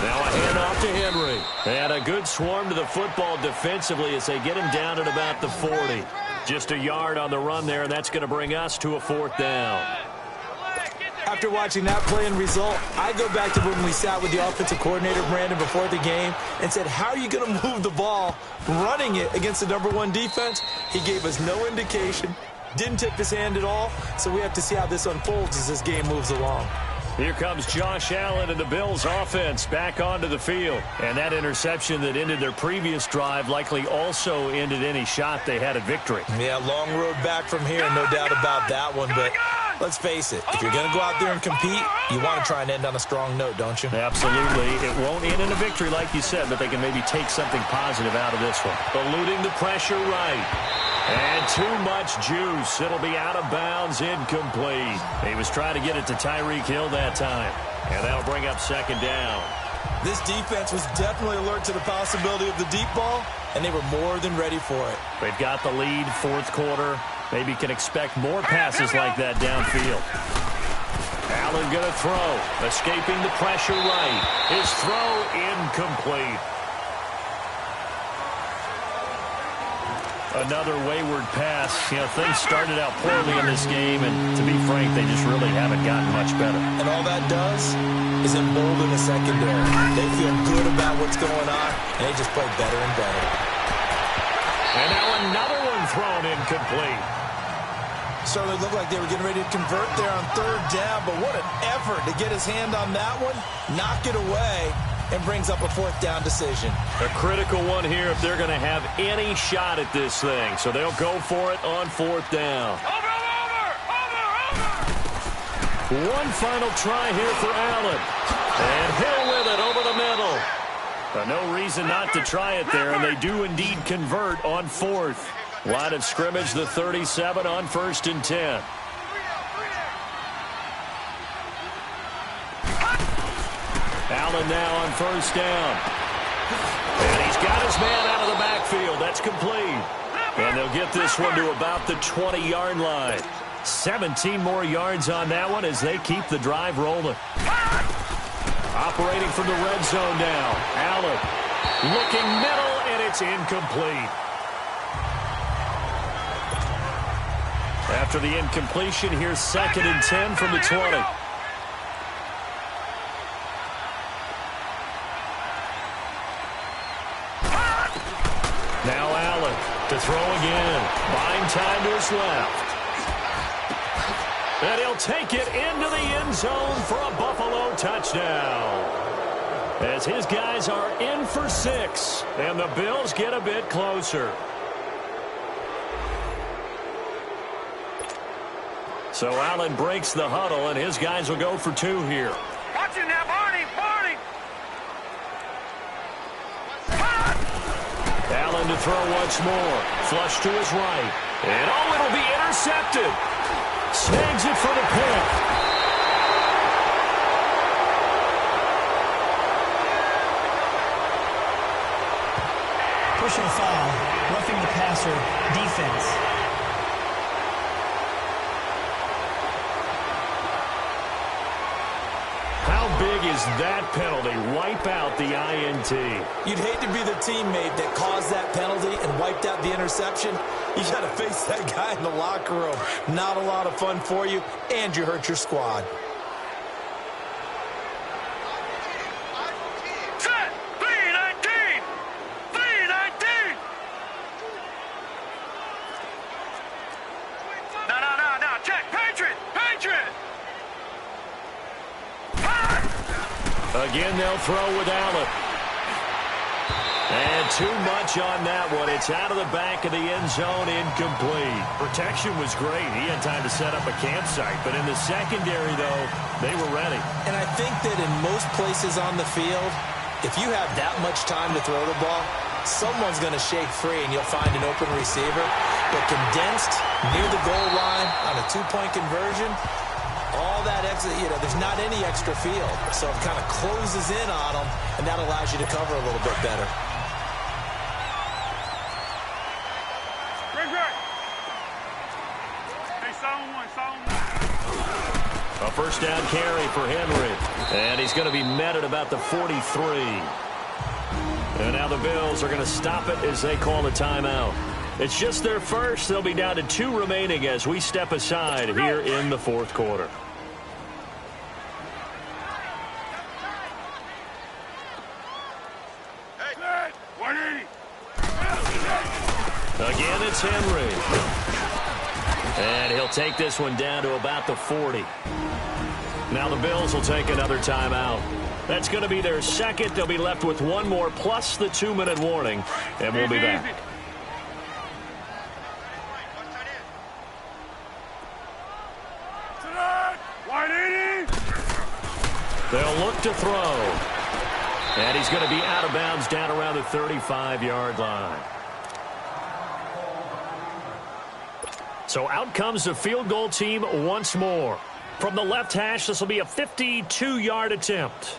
Now a handoff to Henry. And a good swarm to the football defensively as they get him down at about the 40. Just a yard on the run there, and that's going to bring us to a 4th down. After watching that play and result, I go back to when we sat with the offensive coordinator, Brandon, before the game and said, how are you going to move the ball running it against the #1 defense? He gave us no indication, didn't tip his hand at all, so we have to see how this unfolds as this game moves along. Here comes Josh Allen and the Bills offense back onto the field. And that interception that ended their previous drive likely also ended any shot they had at victory. Yeah, long road back from here, no doubt about that one. But let's face it, if you're going to go out there and compete, you want to try and end on a strong note, don't you? Absolutely. It won't end in a victory like you said, but they can maybe take something positive out of this one. Eluding the pressure right. And too much juice. It'll be out of bounds, incomplete. He was trying to get it to Tyreek Hill that time. And that'll bring up second down. This defense was definitely alert to the possibility of the deep ball, and they were more than ready for it. They've got the lead, 4th quarter. Maybe can expect more passes like that downfield. Allen going to throw. Escaping the pressure right. His throw incomplete. Another wayward pass. You know, things started out poorly in this game, and to be frank, they just really haven't gotten much better. And all that does is embolden the secondary. They feel good about what's going on, and they just play better and better. And now another one thrown incomplete. Certainly looked like they were getting ready to convert there on third down, but what an effort to get his hand on that one, knock it away, and brings up a fourth down decision. A critical one here if they're going to have any shot at this thing. So they'll go for it on fourth down. Over! One final try here for Allen. And Hill with it over the middle. No reason not to try it there, and they do indeed convert on fourth. Line of scrimmage, the 37 on 1st and 10. Allen now on 1st down. And he's got his man out of the backfield. That's complete. And they'll get this one to about the 20-yard line. 17 more yards on that one as they keep the drive rolling. Operating from the red zone now. Allen looking middle, and it's incomplete. After the incompletion, here's 2nd and 10 from the 20. Now Allen to throw again. Buying time to his left. And he'll take it into the end zone for a Buffalo touchdown. As his guys are in for 6, and the Bills get a bit closer. So Allen breaks the huddle, and his guys will go for 2 here. Watch him now, Barney! Allen to throw once more. Flush to his right. And it'll be intercepted. Snags it for the pick. Personal foul, roughing the passer, defense. How big is that penalty? Wipe out the INT. You'd hate to be the teammate that caused that penalty and wiped out the interception. You got to face that guy in the locker room. Not a lot of fun for you, and you hurt your squad. Set! 319! 319! No. Check! Patriot! Again, they'll throw with Allen. And too much on that one. It's out of the back of the end zone, incomplete. Protection was great. He had time to set up a campsite. But in the secondary, though, they were ready. And I think that in most places on the field, if you have that much time to throw the ball, someone's going to shake free and you'll find an open receiver. But condensed near the goal line on a 2-point conversion, all that extra, there's not any extra field. So it kind of closes in on them, and that allows you to cover a little bit better. A first down carry for Henry. And he's going to be met at about the 43. And now the Bills are going to stop it as they call a timeout. It's just their first. They'll be down to 2 remaining as we step aside here in the 4th quarter. Again, it's Henry. And he'll take this one down to about the 40. Now the Bills will take another timeout. That's going to be their second. They'll be left with 1 more plus the 2-minute warning. And we'll be back. They'll look to throw. And he's going to be out of bounds down around the 35-yard line. So out comes the field goal team once more. From the left hash, this will be a 52-yard attempt.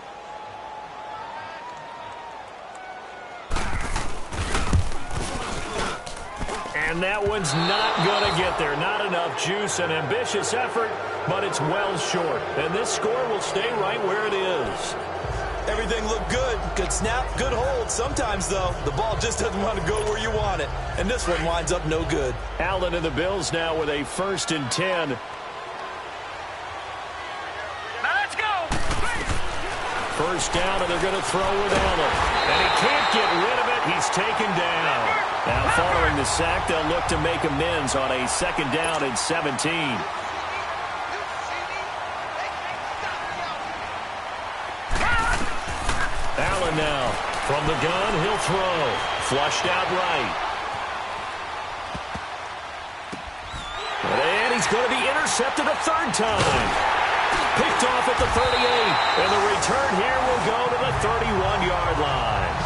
And that one's not going to get there. Not enough juice. An ambitious effort, but it's well short. And this score will stay right where it is. Everything looked good. Good snap, good hold. Sometimes, though, the ball just doesn't want to go where you want it. And this one winds up no good. Allen and the Bills now with a 1st and 10. Now let's go. First down, and they're going to throw with Allen. And he can't get rid of it. He's taken down. Now, following the sack, they'll look to make amends on a 2nd down and 17. Allen now. From the gun, he'll throw. Flushed out right. And he's going to be intercepted a 3rd time. Picked off at the 38. And the return here will go to the 31-yard line.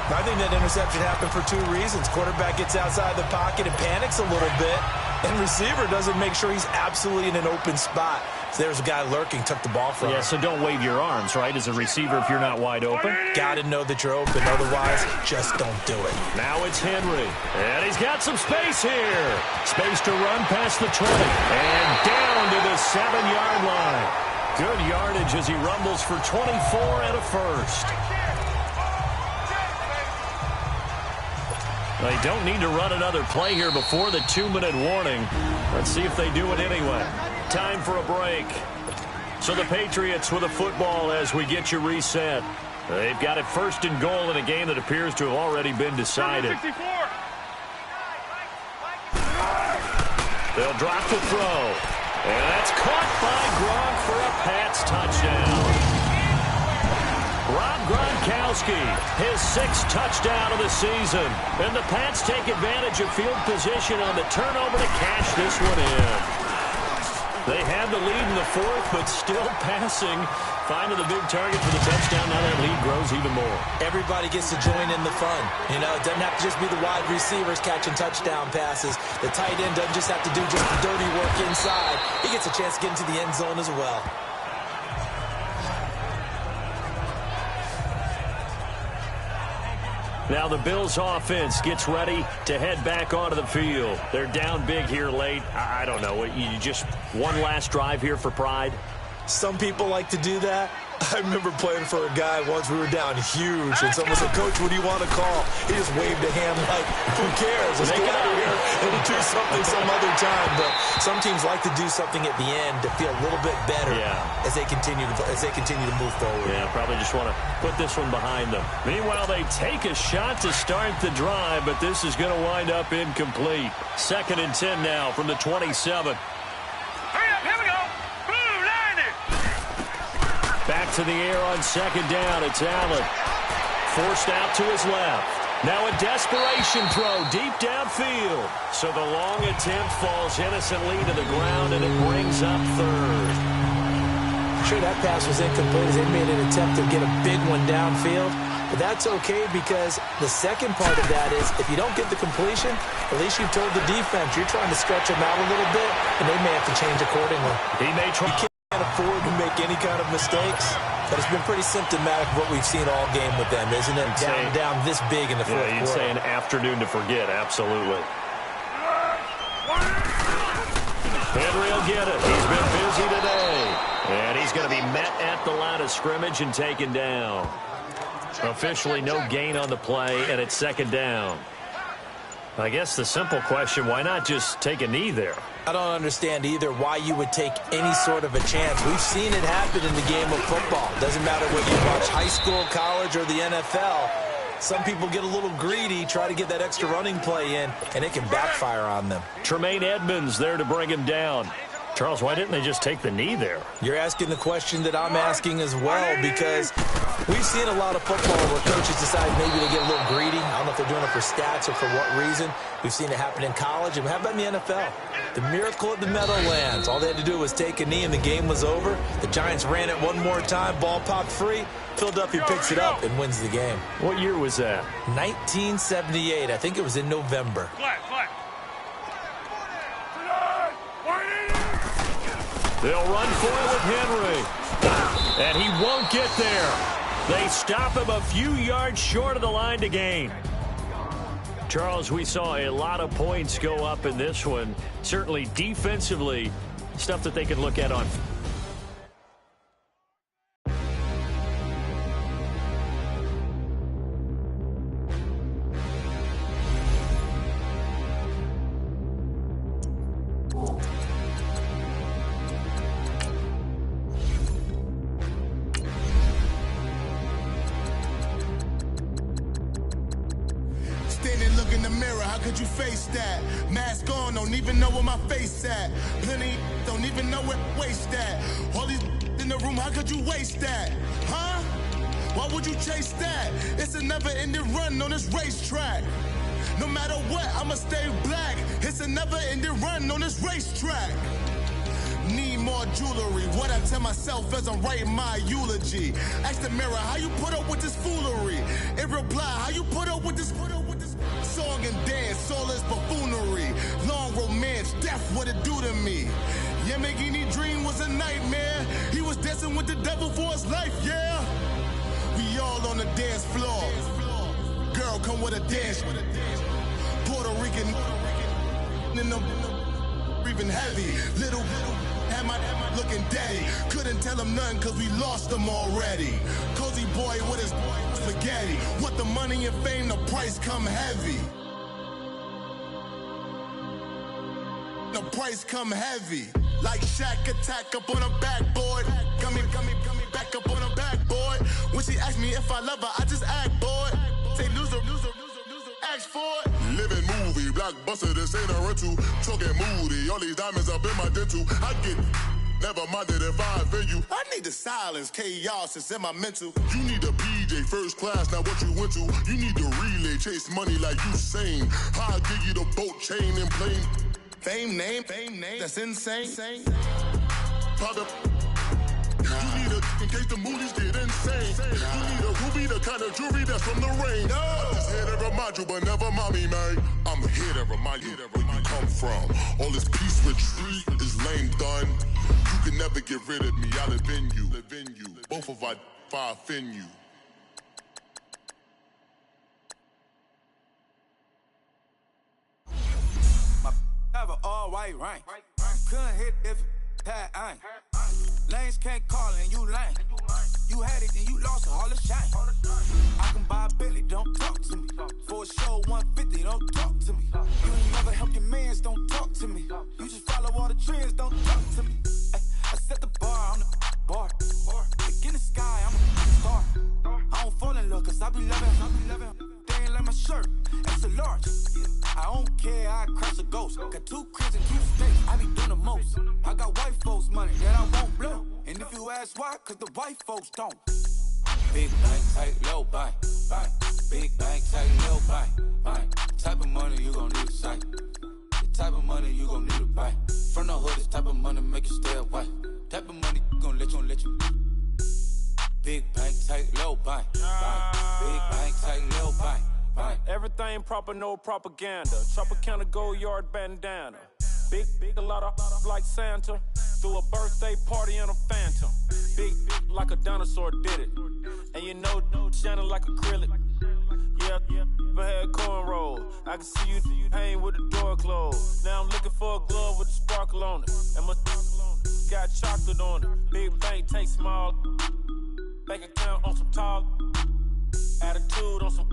I think that interception happened for 2 reasons. Quarterback gets outside the pocket and panics a little bit. And receiver doesn't make sure he's absolutely in an open spot. So there's a guy lurking, took the ball from him. Yeah, so don't wave your arms, right, as a receiver if you're not wide open. Got to know that you're open. Otherwise, just don't do it. Now it's Henry. And he's got some space here. Space to run past the 20. And down to the 7-yard line. Good yardage as he rumbles for 24 and a 1st. They don't need to run another play here before the 2-minute warning. Let's see if they do it anyway. Time for a break. So the Patriots with a football as we get you reset. They've got it 1st and goal in a game that appears to have already been decided. They'll drop the throw. And that's caught by Gronk for a Pats touchdown. Rob Gronkowski, his 6th touchdown of the season. And the Pats take advantage of field position on the turnover to cash this one in. They had the lead in the 4th, but still passing. Finding the big target for the touchdown. Now that lead grows even more. Everybody gets to join in the fun. You know, it doesn't have to just be the wide receivers catching touchdown passes. The tight end doesn't just have to do just the dirty work inside. He gets a chance to get into the end zone as well. Now the Bills offense gets ready to head back onto the field. They're down big here late. I don't know. You just one last drive here for pride? Some people like to do that. I remember playing for a guy once. We were down huge, and someone said, "Coach, what do you want to call?" He just waved a hand like, "Who cares? Let's get out of here and do something some other time." But some teams like to do something at the end to feel a little bit better as they continue to move forward. Yeah, probably just want to put this one behind them. Meanwhile, they take a shot to start the drive, but this is going to wind up incomplete. 2nd and 10 now from the 27. Back to the air on 2nd down. It's Allen. Forced out to his left. Now a desperation throw deep downfield. So the long attempt falls innocently to the ground, and it brings up 3rd. I'm sure that pass was incomplete as they made an attempt to get a big one downfield. But that's okay because the second part of that is if you don't get the completion, at least you've told the defense you're trying to stretch them out a little bit, and they may have to change accordingly. He may try. Can't afford to make any kind of mistakes, but it's been pretty symptomatic of what we've seen all game with them, isn't it? Down this big in the 4th quarter. You'd say an afternoon to forget, absolutely. Henry will get it. He's been busy today. And he's going to be met at the line of scrimmage and taken down. Officially no gain on the play, and it's 2nd down. I guess the simple question, why not just take a knee there? I don't understand either why you would take any sort of a chance. We've seen it happen in the game of football. Doesn't matter whether you watch high school, college, or the NFL. Some people get a little greedy, try to get that extra running play in, and it can backfire on them. Tremaine Edmonds there to bring him down. Charles, why didn't they just take the knee there? You're asking the question that I'm asking as well, because we've seen a lot of football where coaches decide maybe they get a little greedy. I don't know if they're doing it for stats or for what reason. We've seen it happen in college, and how about in the NFL? The miracle of the Meadowlands. All they had to do was take a knee, and the game was over. The Giants ran it one more time. Ball popped free. Philadelphia picks it up and wins the game. What year was that? 1978. I think it was in November. They'll run for it with Henry. And he won't get there. They stop him a few yards short of the line to gain. Charles, we saw a lot of points go up in this one. Certainly defensively, stuff that they can look at on in the mirror, how could you face that? Mask on, don't even know where my face at. Plenty don't even know where waist at. All these in the room, how could you waste that? Huh? Why would you chase that? It's a never-ending run on this racetrack. No matter what, I'ma stay black. It's a never-ending run on this racetrack. Need more jewelry. What I tell myself as I'm writing my eulogy. Ask the mirror, how you put up with this foolery? It reply, how you put up with this song and dance, all this buffoonery. Long romance, death, what it do to me? Yamagini dream was a nightmare. He was dancing with the devil for his life, yeah. We all on the dance floor. Girl, come with a dance. Puerto Rican in the breathing heavy. Little had my looking daddy. Couldn't tell him nothing cause we lost him already. Cozy boy with his spaghetti. What the money and fame, the price come heavy. The price come heavy. Like Shaq attack up on a backboard. Coming back up on a backboard. When she asked me if I love her, I just act bored. Say loser, ask for it. Living movie, blockbuster, this ain't a rental. Talking moody, all these diamonds up in my dental. I get never minded if I offend you. I need the silence, chaos is in my mental. You need a PJ, first class, not what you went to. You need the relay, chase money like you sane. I'll give you the boat, chain, and plane. Fame name, that's insane. Pop up. You need a, in case the movies get insane. You need a ruby, the kind of jewelry that's from the rain. I'm just here to remind you, but never mind me, man. I'm here to remind you where you come from. All this peace retreat is lame done. You can never get rid of me, I live in you. Both of our offend you. Have an all-white rank. Couldn't hit if that ain't. Lanes can't call and you lame. You had it and you lost all the shine. I can buy a Billy, don't talk to me. For a show 150, don't talk to me. You ain't never help your mans, don't talk to me. You just follow all the trends, don't talk to me. I set the bar, I'm the bar. Look in the sky, I'm a star. I don't fall in love cause I be loving. They ain't like my shirt, it's a large. I don't care, I crush a ghost. Got 2 cribs and 2 states, I be doing the most. I got white folks money that I won't blow. And if you ask why, cause the white folks don't. Big bank, tight, low buy. Big bank, tight, low buy. Type of money you gon' need a sight. The type of money you gon' need to buy. From the hood, this type of money make you stay away. Type of money gon' let you. Big bank, tight, low buy. Big bank, tight, low buy. Everything proper, no propaganda. Tropicana gold yard bandana. Big, a lot of like Santa. Threw a birthday party in a phantom. Big like a dinosaur did it. And you know, shining like acrylic. Yeah, but had cornrow. I can see you hang with the door closed. Now I'm looking for a glove with a sparkle on it. And my got chocolate on it. Big bank, take small. Bank account on some tall. Attitude on some.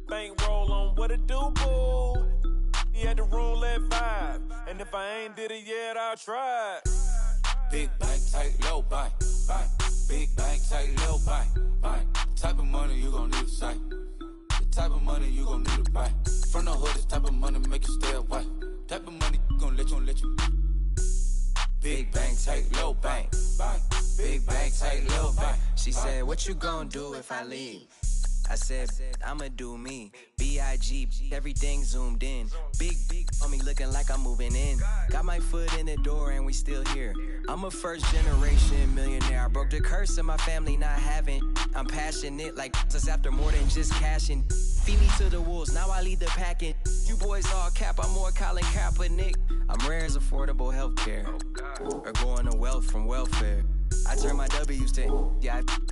Bankroll on what it do, boo. He had the roulette vibe. And if I ain't did it yet, I'll try. Big bank, tight, low buy. Big bank, tight, low buy. Type of money you gon' need to sight. The type of money you gon' need to buy. From the hood, this type of money make you stay away. Type of money gon' let you. Big bank, tight, low bank. Big bank, tight, low bank. She said, what you gon' do if I leave? I said, I'ma do me. B.I.G. Everything zoomed in. Big on me looking like I'm moving in. Got my foot in the door and we still here. I'm a first generation millionaire. I broke the curse of my family not having. I'm passionate like us after more than just cashing. Feed me to the wolves, now I lead the packing. You boys all cap, I'm more Colin Kaepernick. I'm rare as affordable healthcare. Or going to wealth from welfare. I turn my W's to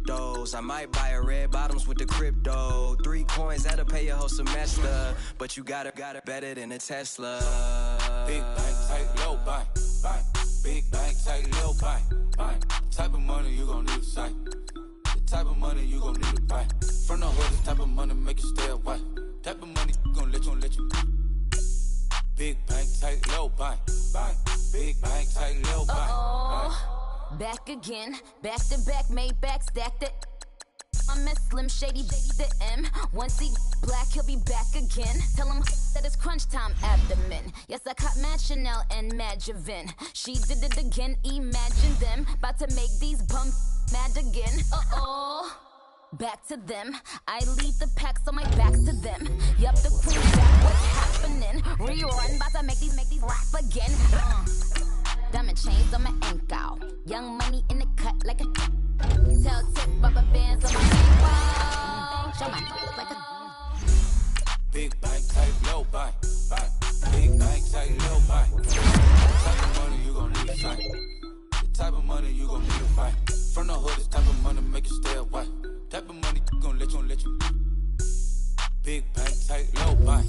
those. I might buy a red bottoms with the crypto. 3 coins, that'll pay your whole semester. But you got it better than a Tesla. Big bank, tight, low buy. Big bank, tight, low buy. Type of money you gon' need to sight. The type of money you gon' need to buy. From the hood, this type of money make you stay away. Type of money gon' let you. Big bank, tight, low buy. Big bank, tight, low buy. Back again, back to back, made back, stacked it. I'm at Slim Shady the M. Once he black, he'll be back again. Tell him that it's crunch time abdomen. Yes, I caught Mad Chanel and Mad Javin. She did it again, imagine them. About to make these bums mad again. Uh-oh. Back to them. I lead the pack, so my back's to them. Yup, the queen back, what's happening? Rerun, about to make these rap again. Diamond chains on my ankle. Young money in the cut like a tell tip rubber bands on my ankle. Show my like a big bank, tight, low buy. Big bank, tight, low buy. The type of money you gon' need to fight. The type of money you gon' need to buy. From the hood, this type of money make you stay away. Type of money gon' let you. Big bank, tight, low buy.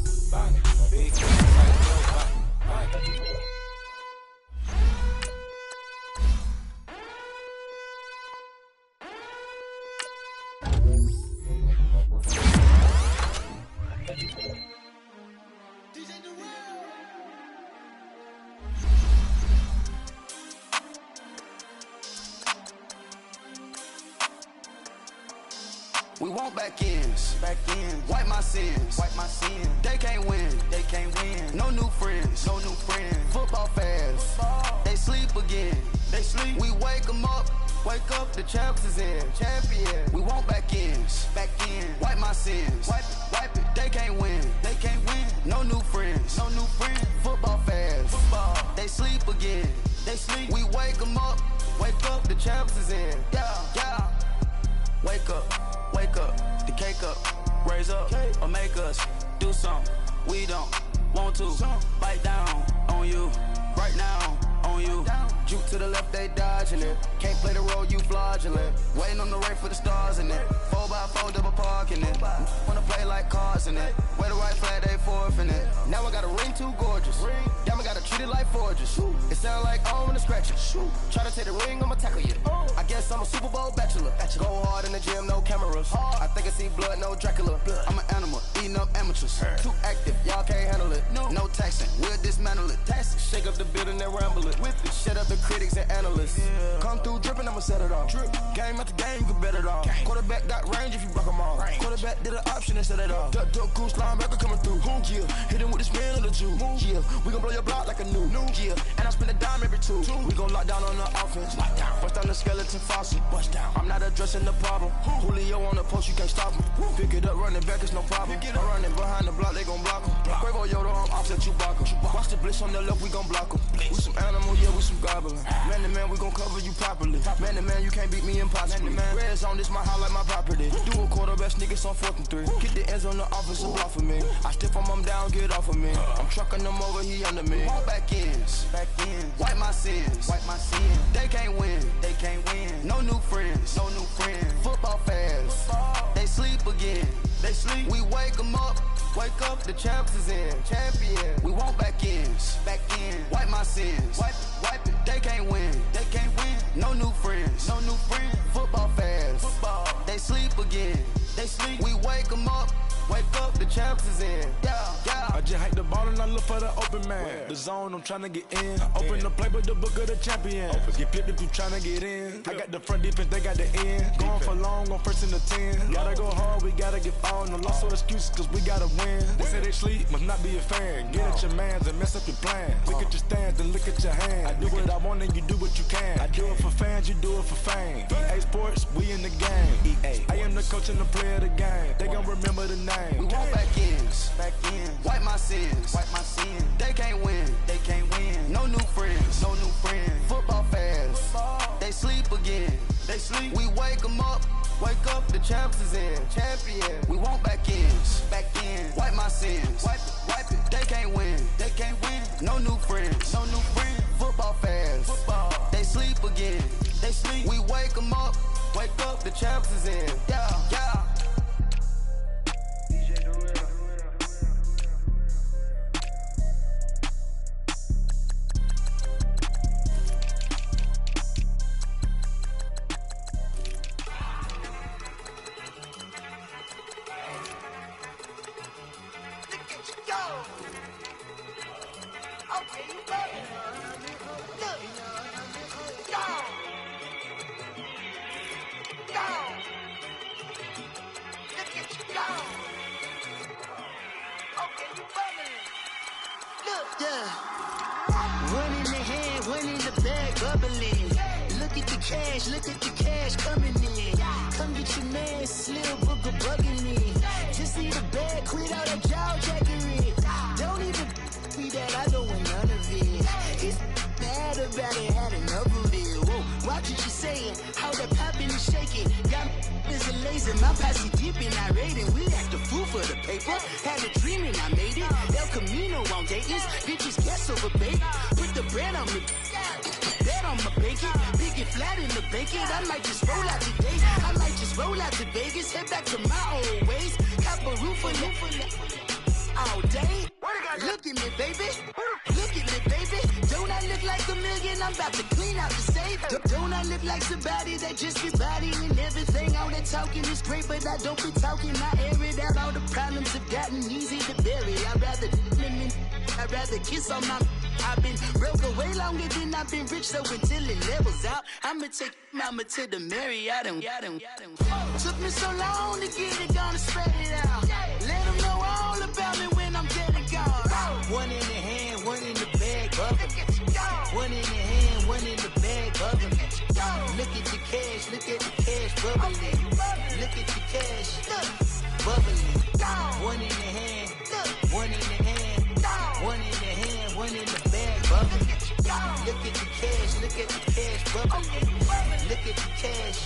Big bank, tight, low buy. We want back ends, wipe my sins, They can't win, No new friends, Football fans, they sleep again, We wake them up, the champs is in, champion. We want back ends, wipe my sins, wipe it. They can't win, No new friends, Football fans, they sleep again, We wake them up, the champs is in, yeah. Wake up, the cake up, raise up, or make us do something we don't want to. Bite down on you, right now on you. Juke to the left, they dodging it. Can't play the role, you fraudulent. Waiting on the race for the stars in it. 4x4 double parking it. Wanna play like cars in it. Wear the right flag, they forfeit it. Now I got a ring too gorgeous. Damn, I gotta treat it like forges. It sound like I'm in the scratcher. Try to take the ring, I'ma tackle you. I guess I'm a Super Bowl bachelor. Go hard in the gym, no cameras. I think I see blood, no Dracula. I'm an animal, eating up amateurs. Too active, y'all can't handle it. No taxing, we'll dismantle it. Shake up the building and ramble it. With it, shut up the critics and analysts. Come through dripping, I'ma set it off. Game after game, you can bet it off. Quarterback got range if you broke them off. Quarterback did an option and set it off. Duck goose linebacker coming through. Yeah, hit him with the spin of the Jew. Yeah, we gon' blow your block like a new. Yeah, and I spend a dime every two. We gon' lock down on the offense. Bust down the skeleton fossil. I'm not addressing the problem. Julio on the post, you can't stop him. Pick it up, running back, it's no problem. I'm running behind the block, they gon' block him. Quavo Yoda, I'm offset Chewbacca. Watch the blitz on the left, we gon' block him. We some animal, yeah, we some goblin. Man to man, we gon' cover you properly. Man to man, you can't beat me impossibly. Red zone, this my highlight, my property. Do a quarterback sneakers on 4th and 3. Get the ends on the offensive block for me. I stiff him, I'm down, get off of me. I'm trucking them over, he under me. Back ends, wipe my sins, They can't win, No new friends, Football fans, they sleep again, We wake them up, the champs is in, champion. We want back ends, wipe my sins, wipe it. They can't win, No new friends, Football fans, they sleep again, We wake them up, the champs is in, yeah. I just hike the ball and I look for the open man. The zone, I'm tryna get in. Open the playbook, the book of the champion. Get flipped if you tryna get in. I got the front defense, they got the end. Going for long, on 1st and the 10. Gotta go hard, we gotta get all. No loss or excuses, cause we gotta win. They say they sleep, must not be a fan. Get at your mans and mess up your plans. Look at your stands and look at your hands. I do what I want and you do what you can. I do it for fans, you do it for fame. EA Sports, we in the game. I am the coach and the player of the game. They gon' remember the name. We want back ends, wipe my sins, They can't win, No new friends, Football fans, they sleep again, We wake them up, the champs is in, champion. We want back ends, wipe my sins, wipe it. They can't win, No new friends, Football fans, they sleep again, We wake them up, the champs is in, yeah. bubbling. Look at the cash coming in. Come get your man, Slim Booker bugging me. Just need a bag, quit all that jaw jackery. Don't even be that, I don't want none of it. He's mad about it, had enough of it. Whoa, watch what you saying, how that poppin' and shaking. Got is a lazy, my posse deep and I raiding. We act the fool for the paper. Had a dream and I made it. El Camino on Dayton's, bitches guess over bait. Put the bread on me. Bet on my bacon, big and flat in the bacon. I might just roll out today. I might just roll out to Vegas, head back to my old ways. Cop a roof for all day. Look at me, baby. Look at me, baby. Don't I look like a million? I'm about to clean out the safe. Don't I look like somebody that just be bodying everything? All that talking is great, but I don't be talking. I air it out. All the problems have gotten easy to bury. I'd rather kiss on my. I've been broke way longer than I've been rich, so until it levels out, I'ma take mama to the Marriott and took me so long to get it, gonna spread it out. Let them know all about me when I'm dead and gone. One in the hand, one in the bag, bubbling. One in the hand, one in the bag, bubbling. Look at the cash, bubbling. Look at the cash, bubbling. One in the hand, one in the hand, one in the hand, one in the bag, bubbling. Look at the cash, bubbling. Look at the cash,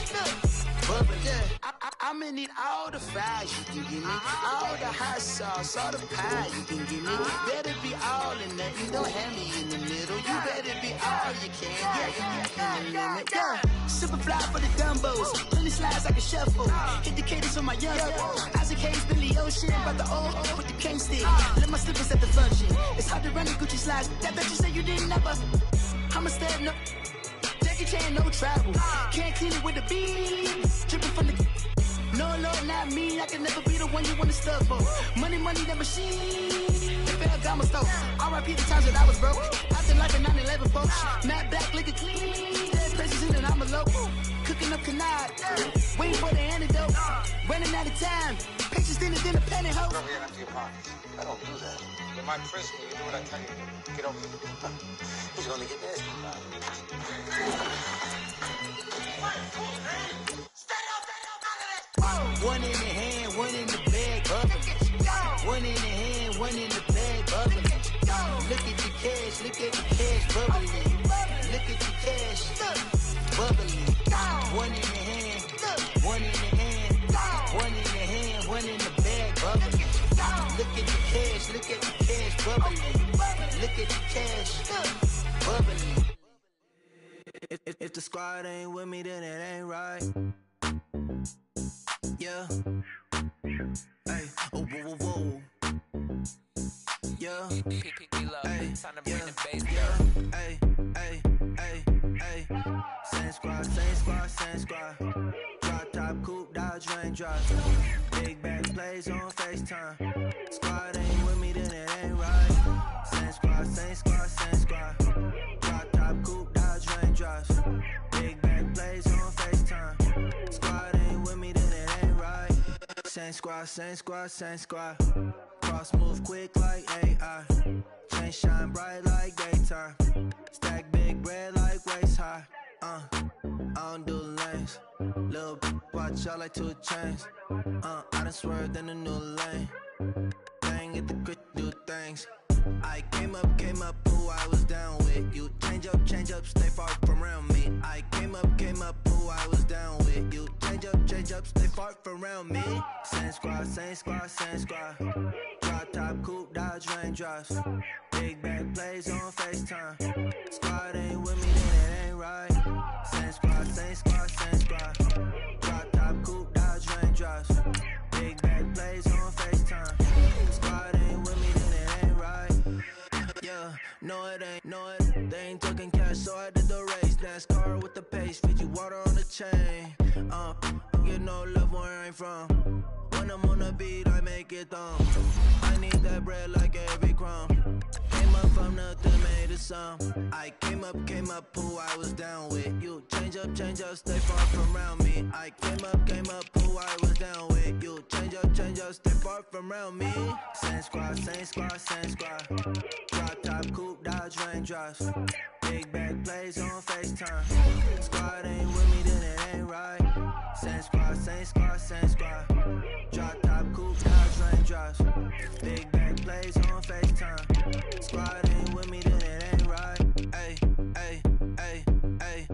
bubbling. I'ma need all the fries you can give me, all the hot sauce, all the pie you can give me. Better be all in nothing, don't have me in the middle. You better be all you can, yeah. Super fly for the dumbos, plenty slides like a shuffle. Hit the cadence on my young Isaac Hayes, Billy Ocean, about the old with the cane stick. Let my slippers at the function. It's hard to run the Gucci slides. That bet you say you didn't never. I'ma step no. Jackie Chan, no travel. Can't clean it with the beat. Dripping from the. No, Lord, not me. I can never be the one you wanna stuff for. Money, that machine. Ferragamo store. R.I.P. the times that I was broke. After like a 9/11, folks. Matt back, liquor clean. Dead places in and I'm a local. Cooking up canard. Waiting for the antidote. Running out of time. Pictures thinner than a penny hoe. Don't get into your pockets. I don't do that. In my prison, you do what I tell you. Get over here. Who's gonna get this? One in the hand, one in the bag, bubbling. One in the hand, one in the bag, bubbling. Look at the cash, bubbling. Look at the cash, bubbling. One in the hand, one in the hand, one in the hand, one in the bag, bubbling. Look at the cash, bubbling. Look at the cash, bubbling. If the squad ain't with me, then it ain't right. Yeah. Hey. Oh, whoa, whoa, whoa. Yeah. Hey. Yeah. Hey. Hey. Hey. Hey. Same squad. Drop top, coupe, Dodge, Range drive. Big back plays on FaceTime. Squad ain't with me, then it ain't right. Same squad. Drop top, coupe, Dodge, Range drive. Big back plays on FaceTime. Squad ain't with me, then it ain't right. Same squad. Cross move quick like AI. Chain shine bright like daytime. Stack big bread like waist high. I don't do lanes. Little watch out like 2 chains. I done swerved in a new lane. Bang at the grit, do things. I came up, who I was down with. You change up, stay far from around me. I came up, who I was down with. You change up, stay far from around me. Same squad. Drop top, coupe, Dodge, Range drives. Big back plays on FaceTime. Squad ain't with me, then it ain't right. Same squad. Drop top, coupe, Dodge, Range drives. Big back plays on FaceTime. Squad ain't with me, then it ain't right. Yeah, no it ain't. They ain't talking cash, so I did the race. NASCAR with the pace, feed you water on the chain. Get no love where I'm from. When I'm on the beat, I make it thumb. I need that bread like every crumb. Came up from nothing, made it some. I came up, who I was down with. You change up, stay far from around me. I came up, who I was down with. You change up, stay far from around me. Same squad. Drop top, coupe, Dodge, Range drives. Big back plays on FaceTime. Squad ain't with me, then it ain't right. Same squad, same squad, same squad. Drop top, coupe, Dodge raindrops. Big back plays on FaceTime. Squad ain't with me, then it ain't right. Ay, ay, ay, ay.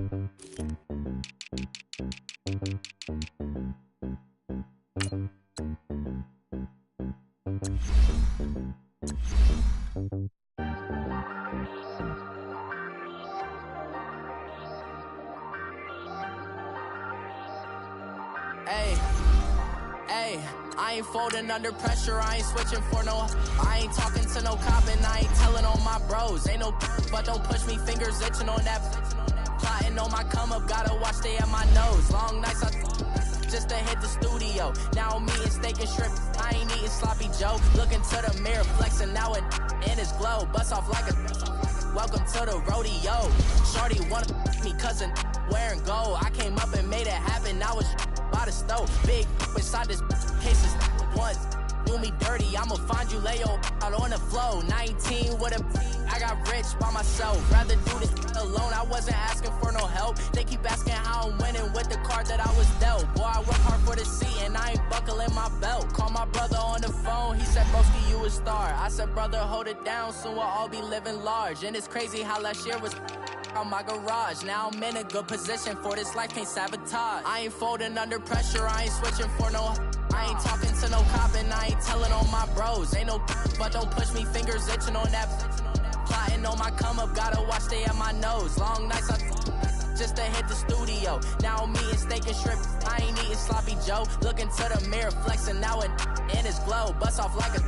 Hey, hey, I ain't folding under pressure, I ain't switching for no. I ain't talking to no cop and I ain't telling on my bros. Ain't no but don't push me, fingers itching on that. Plotting on my come up, gotta watch stay at my nose. Long nights I just to hit the studio. Now I'm eating steak and shrimp, I ain't eating sloppy Joe. Looking to the mirror, flexing now it in his glow. Bust off like a welcome to the rodeo. Shorty wanna me cousin wearing gold. I came up and made it happen, I was by the stove. Big inside this cases once do me dirty, I'ma find you lay your out on the floor. 19 with a I got rich by myself. Rather do this alone, I wasn't asking for no help. They keep asking how I'm winning with the card that I was dealt. Boy, I work hard for the seat and I ain't buckling my belt. Call my brother on the phone, he said, broski, you a star. I said, brother, hold it down, soon we'll all be living large. And it's crazy how last year was on my garage. Now I'm in a good position for this life, can't sabotage. I ain't folding under pressure, I ain't switching for no. I ain't talking to no cop and I ain't telling on my bros. Ain't no but don't push me, fingers itching on that. Plotting on my come up, gotta watch stay at my nose. Long nights I just to hit the studio. Now I'm eating steak and shrimp, I ain't eating sloppy Joe. Looking to the mirror, flexing now it in his glow. Bust off like a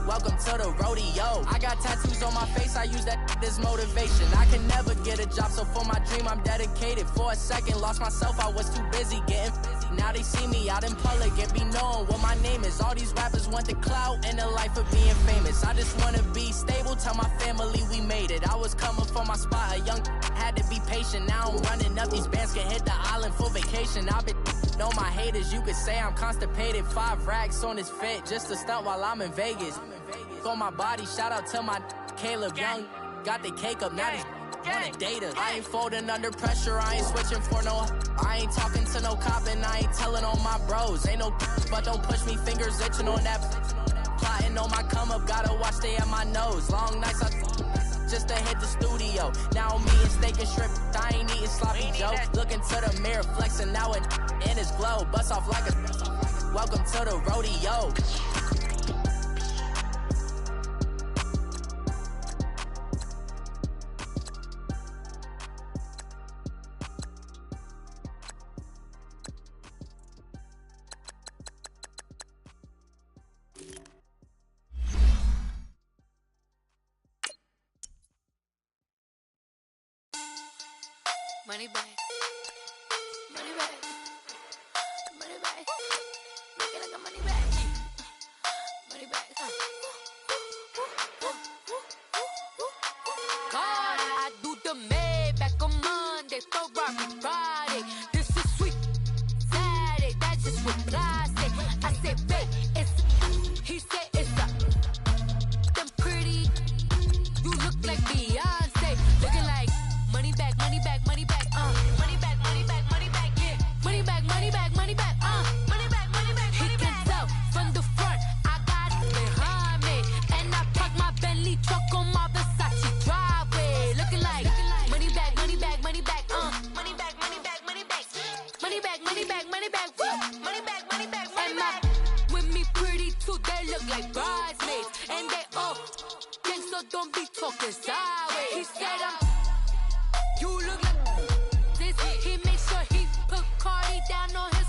welcome to the rodeo. I got tattoos on my face, I use that as motivation. I can never get a job, so for my dream I'm dedicated. For a second, lost myself, I was too busy getting busy. Now they see me out in public and be knowing what my name is. All these rappers want the clout and the life of being famous. I just wanna be stable, tell my family we made it. I was coming for my spot, a young had to be patient. Now I'm running up, these bands can hit the island for vacation. I've been know my haters, you could say I'm constipated. 5 racks on his fit, just to stunt while I'm in Vegas. On my body, shout out to my Caleb Young. Got the cake up, now these wanna date us. I ain't folding under pressure, I ain't switching for no. I ain't talking to no cop and I ain't telling on my bros. Ain't no but don't push me, fingers itching on that. Plotting on my come up, gotta watch stay at my nose. Long nights I just to hit the studio. Now I'm eating steak and shrimp, I ain't eating sloppy Joe. Looking to the mirror, flexing now it in his glow. Bust off like a welcome to the rodeo. Money back, money back, money back. Make it like a money back, money back. God, I do the Maybach on Monday, Ferrari Friday. This is sweet Saturday, that's just what plastic. I said, babe, it's. He said it's a. Them pretty, you look like Beyonce, looking like money back, money back, money back. Money back, money back, money back, yeah. Money back, money back, money back, money back, money back, money back. He can tell from the front, I got it behind me. And I park my Bentley truck on my Versace driveway. Looking like money back, money back, money back, money back, money back, money back. Money back, money back, money back, money back, money back, money back. With me pretty too, they look like bridesmaids. And they all gang, so don't be talking sideways. He said you look like this. He makes sure he put Cardi down on his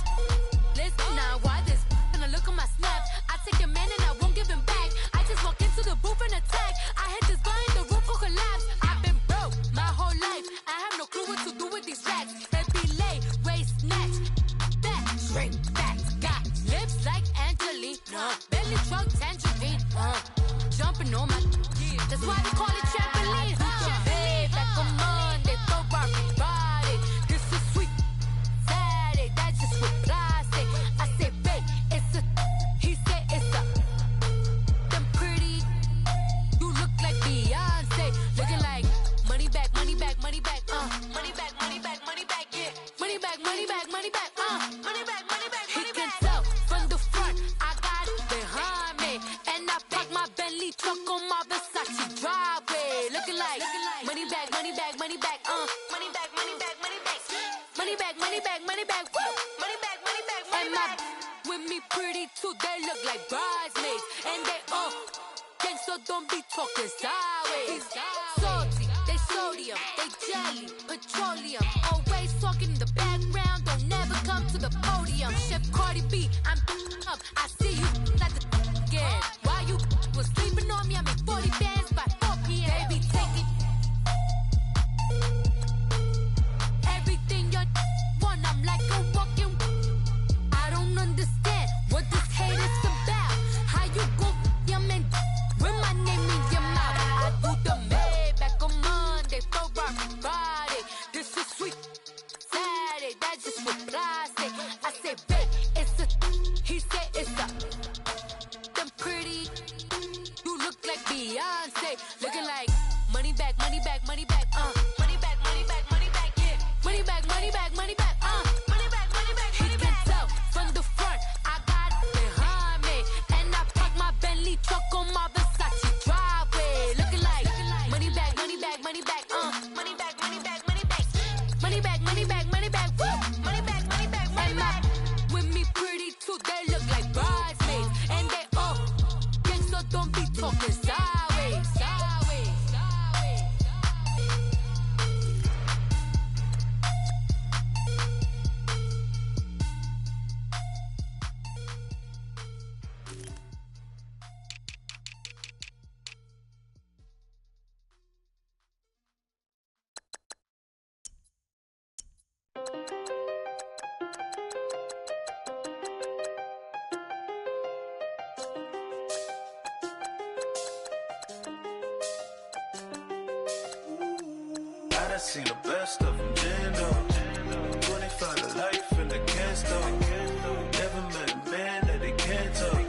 list. Now why this? Gonna look at my snap. I take a man and I won't give him back. I just walk into the booth and attack. I hit this guy in the roof will collapse. I've been broke my whole life. I have no clue what to do with these racks. Baby lay, waist snatch, back, straight back. Got lips like Angelina, belly truck tangerine. Jumping on my, that's why they call it trampoline. Babe, back on Monday, Ferrari Friday. This is sweet Saturday, that's just with plastic. I said, babe, it's a. He said it's a. Them pretty, you look like Beyonce, looking like money back, money back. truck on my Versace driveway. Looking like money bag, money bag, money bag, money bag, money bag, money bag, money bag, money bag, money bag, woo, money bag, money bag, money bag. With me pretty too, they look like bridesmaids, and they all gang, so don't be talking sideways. Salty, they sodium, they jelly, petroleum. Always talking in the background, don't never come to the podium. Chef Cardi B, I'm up, I see you like the again. Why you was sleeping on me? I made 40 bands by 4 p.m. They be taking everything you want. I'm like a walking. I don't understand what this hate is about. How you go your man with my name in your mouth? I do the Maybach on Monday, Ferrari Friday. This is sweet Saturday, that's just what I say. I say, babe, it's a. He said it's a. Them pretty. You look like Beyonce, looking like money back, money back, money back, money back, money back, money back, yeah, money back, money back, money back, money back, money back, money back. He can tell from the front, I got it behind me, and I park my Bentley truck on my Versace driveway, looking like money back, money back, money back, money back, money back, money back, money back, money back, money back, woo, money back, money back, money back. With me pretty too, they look like bridesmaids, and they all gang, so don't be talking sideways, sideways, sideways. I done seen the best of them, jammed up. 25 to life and they can't stop. Never met a man that they can't talk.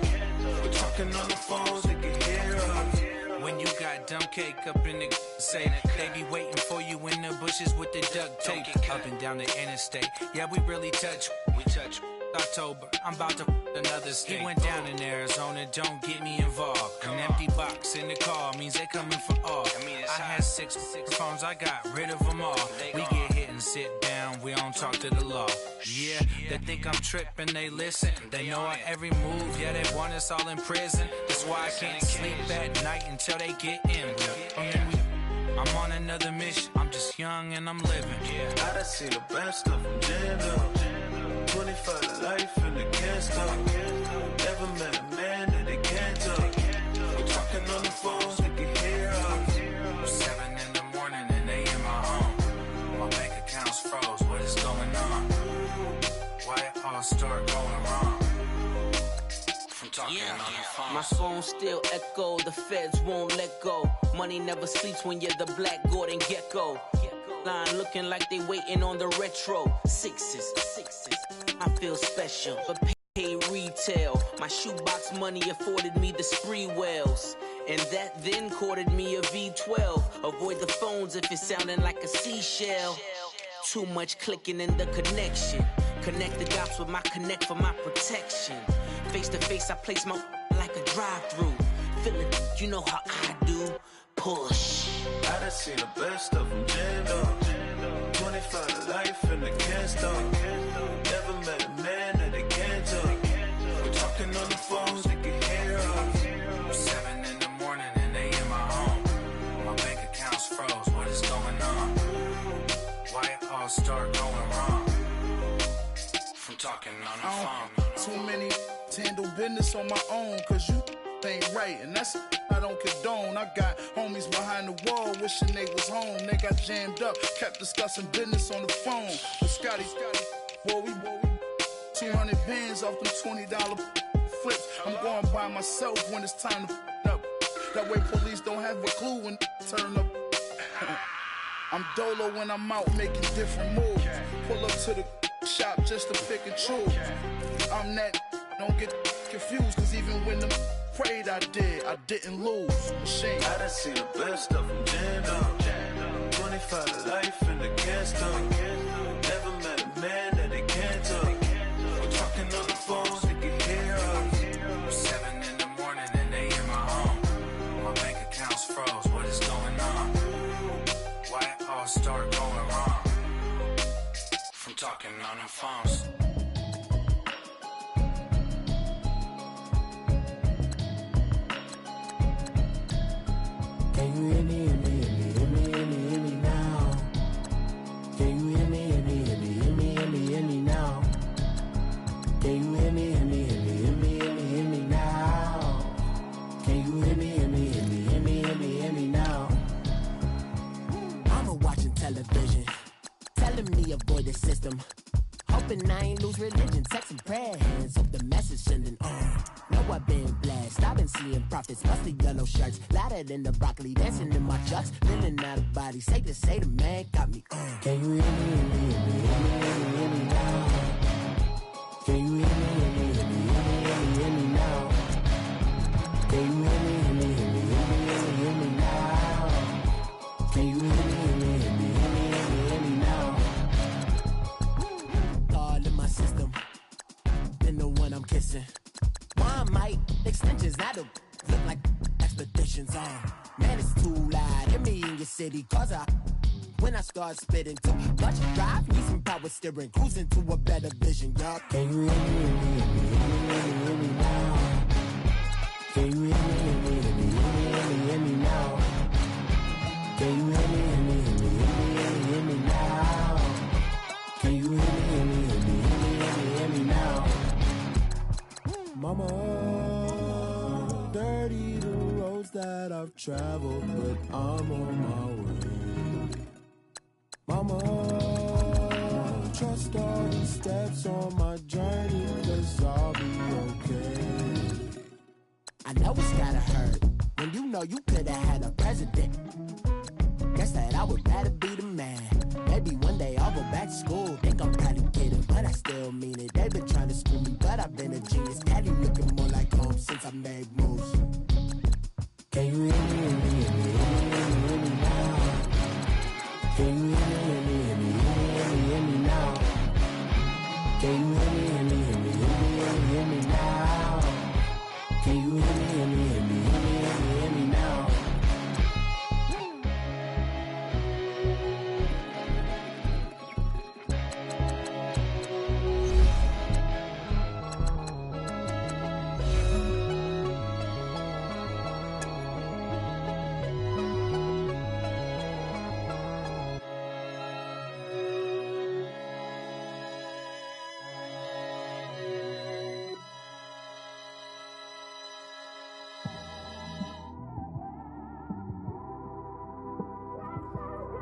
We're talking on the phones, they can hear us. When you got dumb cake up in the say, they be waiting for you in the bushes with the duct tape. Up and down the interstate, yeah, we really touch. We touch. October, I'm about to another state. He went down in Arizona, don't get me involved. An empty box in the car means they coming for all. I had six phones, I got rid of them all. We get hit and sit down, we don't talk to the law. Yeah, they think I'm tripping, they listen. They know our every move, yeah, they want us all in prison. That's why I can't sleep at night until they get in. I'm on another mission, I'm just young and I'm living. I done seen the best of them, jammed up. 25 to life and they can't stop. Never met a man that they can't talk. We're talking on the phones, they can hear us. 7 in the morning and they in my home. My bank account's froze, what is going on? Why it all start going wrong? From talking on the phone. My phone still echo, the feds won't let go. Money never sleeps when you're the Black Gordon Gecko. Line looking like they waiting on the retro. Sixes. I feel special, but pay retail. My shoebox money afforded me the spree wells. And that then courted me a V12. Avoid the phones if it's sounding like a seashell. Too much clicking in the connection. Connect the dots with my connect for my protection. Face to face, I place my like a drive-through. Feeling, you know how I do. Push. I done seen the best of them, jammed up. 25 to life and they can't stop. Never met a man that they can't talk. We're talking on the phones, they can hear us. 7 in the morning and they in my home. My bank account's froze, what is going on? Why it all start going wrong? From talking on the phone. Too many to handle business on my own, cause you ain't right, and that's I don't condone. I got homies behind the wall wishing they was home. They got jammed up, kept discussing business on the phone. But Scotty, boy, we 200 bands off them $20 flips. I'm going by myself when it's time to up. That way police don't have a clue when turn up. I'm dolo when I'm out making different moves. Pull up to the shop just to pick and choose. I'm that, don't get confused, cause even when the prayed I didn't lose. Machine. I done seen the best of them, jammed up. 25 to life and they can't stop. Never met a man that they can't talk. We're talking on the phones, they can hear us. 7 in the morning and they in my home. My you hear me, hear me, hear me, hear me, hear me now? Can you hear me, hear me, hear me, hear me, hear me, hear me now? Can you hear me, hear me, hear me, hear me, hear me, hear me now? Can you hear me, hear me, hear me, hear me, hear me, hear me now? I'm watching television, telling me avoid the system. Hoping I ain't lose religion, sex and prayer hands up the message sending on. Know I've been blessed, I've been seeing prophets, mostly yellow shirts, louder than the broccoli, dancing in my chucks, feeling out of body, safe to say the man got me on. Can you hear me, hear me, hear me, hear me, hear me, hear me now? Can you hear me, hear me, hear me, hear me, hear me, hear me now? Can you hear me, hear me, hear me, hear me, hear me, hear me now? Can you hear me, hear me, hear me, hear me, hear me, hear me now? All in my system, been the one I'm kissing. Why might extensions not look like expeditions on? Man, it's too loud. Hear me in your city, cause when I start spitting too much drive, need some power steering, cruising to a better vision, y'all. Can you hear me, hear me, hear me, hear me, hear me now? Can you hear me, hear me, hear me, hear me, hear me, hear me now? Can you hear me, hear me, hear me, hear me, hear me, hear me now? Can you hear me, hear me, hear me, hear me, hear me, hear me now? Mama, dirty the roads that I've traveled, but I'm on my way. Mama, trust all the steps on my journey, 'cause I'll be okay. I know it's gotta hurt when you know you could've had a president. Guess that I would rather be the man. Maybe one day I'll go back to school. Think I'm probably kidding, but I still mean it. They've been trying to school me, but I've been a genius. Daddy looking more like home since I made moves. Can you hear me, hear me, hear me, hear me, hear me, hear me now? Can you hear me, hear me, hear me, hear me, hear me, hear me now? Can you hear me, hear me, hear me, hear me, hear me, hear me now? Can you hear me, hear me, hear me, hear me, hear me, hear me now?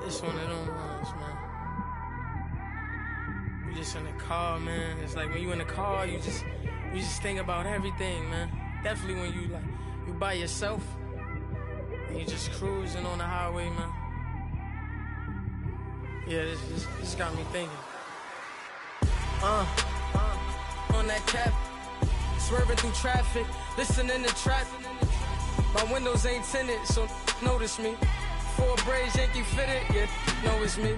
It's one of them ones, man. You just in the car, man. It's like when you in the car, you just think about everything, man. Definitely when you by yourself and you just cruising on the highway, man. Yeah, this got me thinking. On that cap, swerving through traffic, listening to trap. My windows ain't tinted, so notice me. Four braids, Yankee fitted, yeah, know it's me.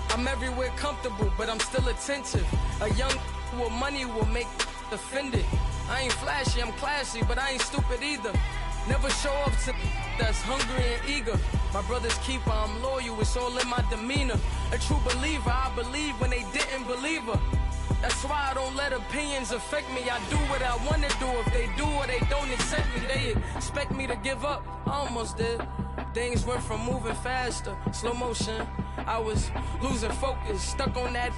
I'm everywhere comfortable, but I'm still attentive. A young with money will make offended. I ain't flashy, I'm classy, but I ain't stupid either. Never show up to that's hungry and eager. My brother's keeper, I'm loyal, it's all in my demeanor. A true believer, I believe when they didn't believe her. That's why I don't let opinions affect me. I do what I want to do. If they do or they don't accept me, they expect me to give up. I almost did. Things went from moving faster, slow motion. I was losing focus, stuck on that.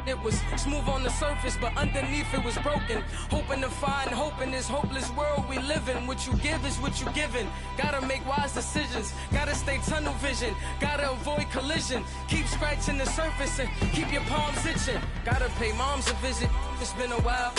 It was smooth on the surface, but underneath it was broken. Hoping to find hope in this hopeless world we live in. What you give is what you given. Gotta make wise decisions. Gotta stay tunnel vision. Gotta avoid collision. Keep scratching the surface and keep your palms itching. Gotta pay moms a visit. It's been a while.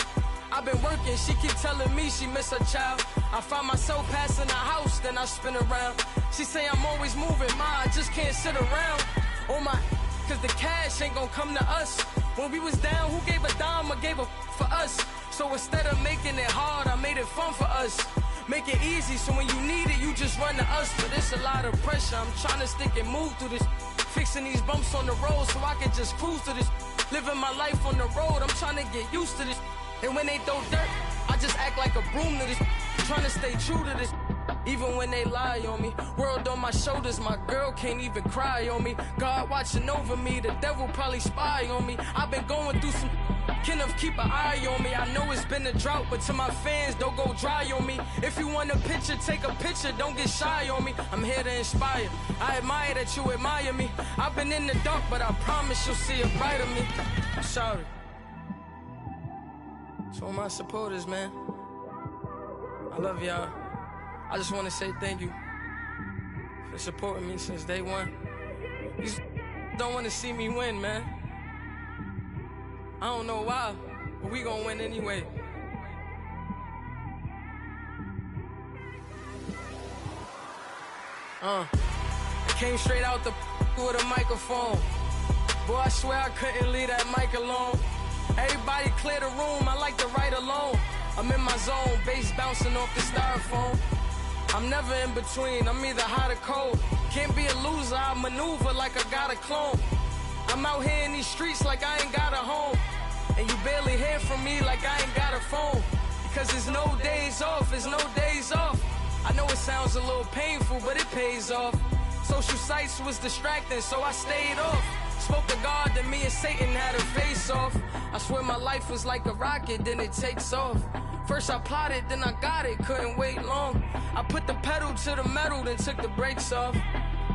I've been working, she keep telling me she miss her child. I find myself passing the house, then I spin around. She say I'm always moving, ma, I just can't sit around. Oh my, cause the cash ain't gonna come to us. When we was down, who gave a dime or gave a for us? So instead of making it hard, I made it fun for us. Make it easy, so when you need it, you just run to us. But it's a lot of pressure, I'm trying to stick and move through this. Fixing these bumps on the road so I can just cruise to this. Living my life on the road, I'm trying to get used to this. And when they throw dirt, I just act like a broom to this. Trying to stay true to this. even when they lie on me. World on my shoulders, my girl can't even cry on me. God watching over me, the devil probably spy on me. I've been going through some, Kenneth keep an eye on me. I know it's been a drought, but to my fans, don't go dry on me. If you want a picture, take a picture, don't get shy on me. I'm here to inspire, I admire that you admire me. I've been in the dark, but I promise you'll see a brighter me. I'm sorry. To all my supporters, man, I love y'all. I just want to say thank you for supporting me since day one. You just don't want to see me win, man. I don't know why, but we gonna win anyway. I came straight out the with a microphone. Boy, I swear I couldn't leave that mic alone. Everybody clear the room, I like to write alone. I'm in my zone, bass bouncing off the styrofoam. I'm never in between, I'm either hot or cold. Can't be a loser, I maneuver like I got a clone. I'm out here in these streets like I ain't got a home. And you barely hear from me like I ain't got a phone. Because there's no days off, there's no days off. I know it sounds a little painful, but it pays off. Social sites was distracting, so I stayed off. Spoke to God, then me and Satan had a face off. I swear my life was like a rocket, then it takes off. First I plotted, then I got it, couldn't wait long. I put the pedal to the metal, then took the brakes off.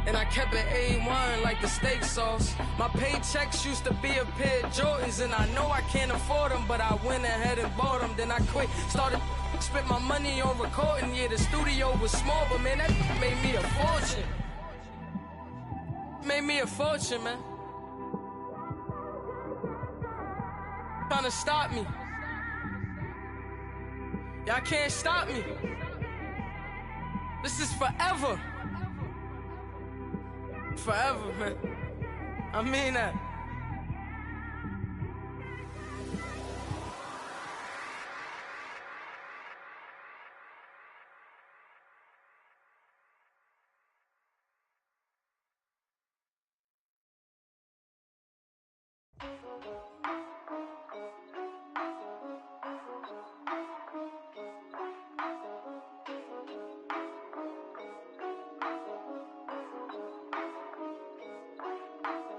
And I kept it A1 like the steak sauce. My paychecks used to be a pair of Jordans, and I know I can't afford them, but I went ahead and bought them. Then I quit, started spent my money on recording. Yeah, the studio was small, but man, that made me a fortune. Made me a fortune, man. Trying to stop me. Y'all can't stop me. This is forever. Forever, man. I mean that.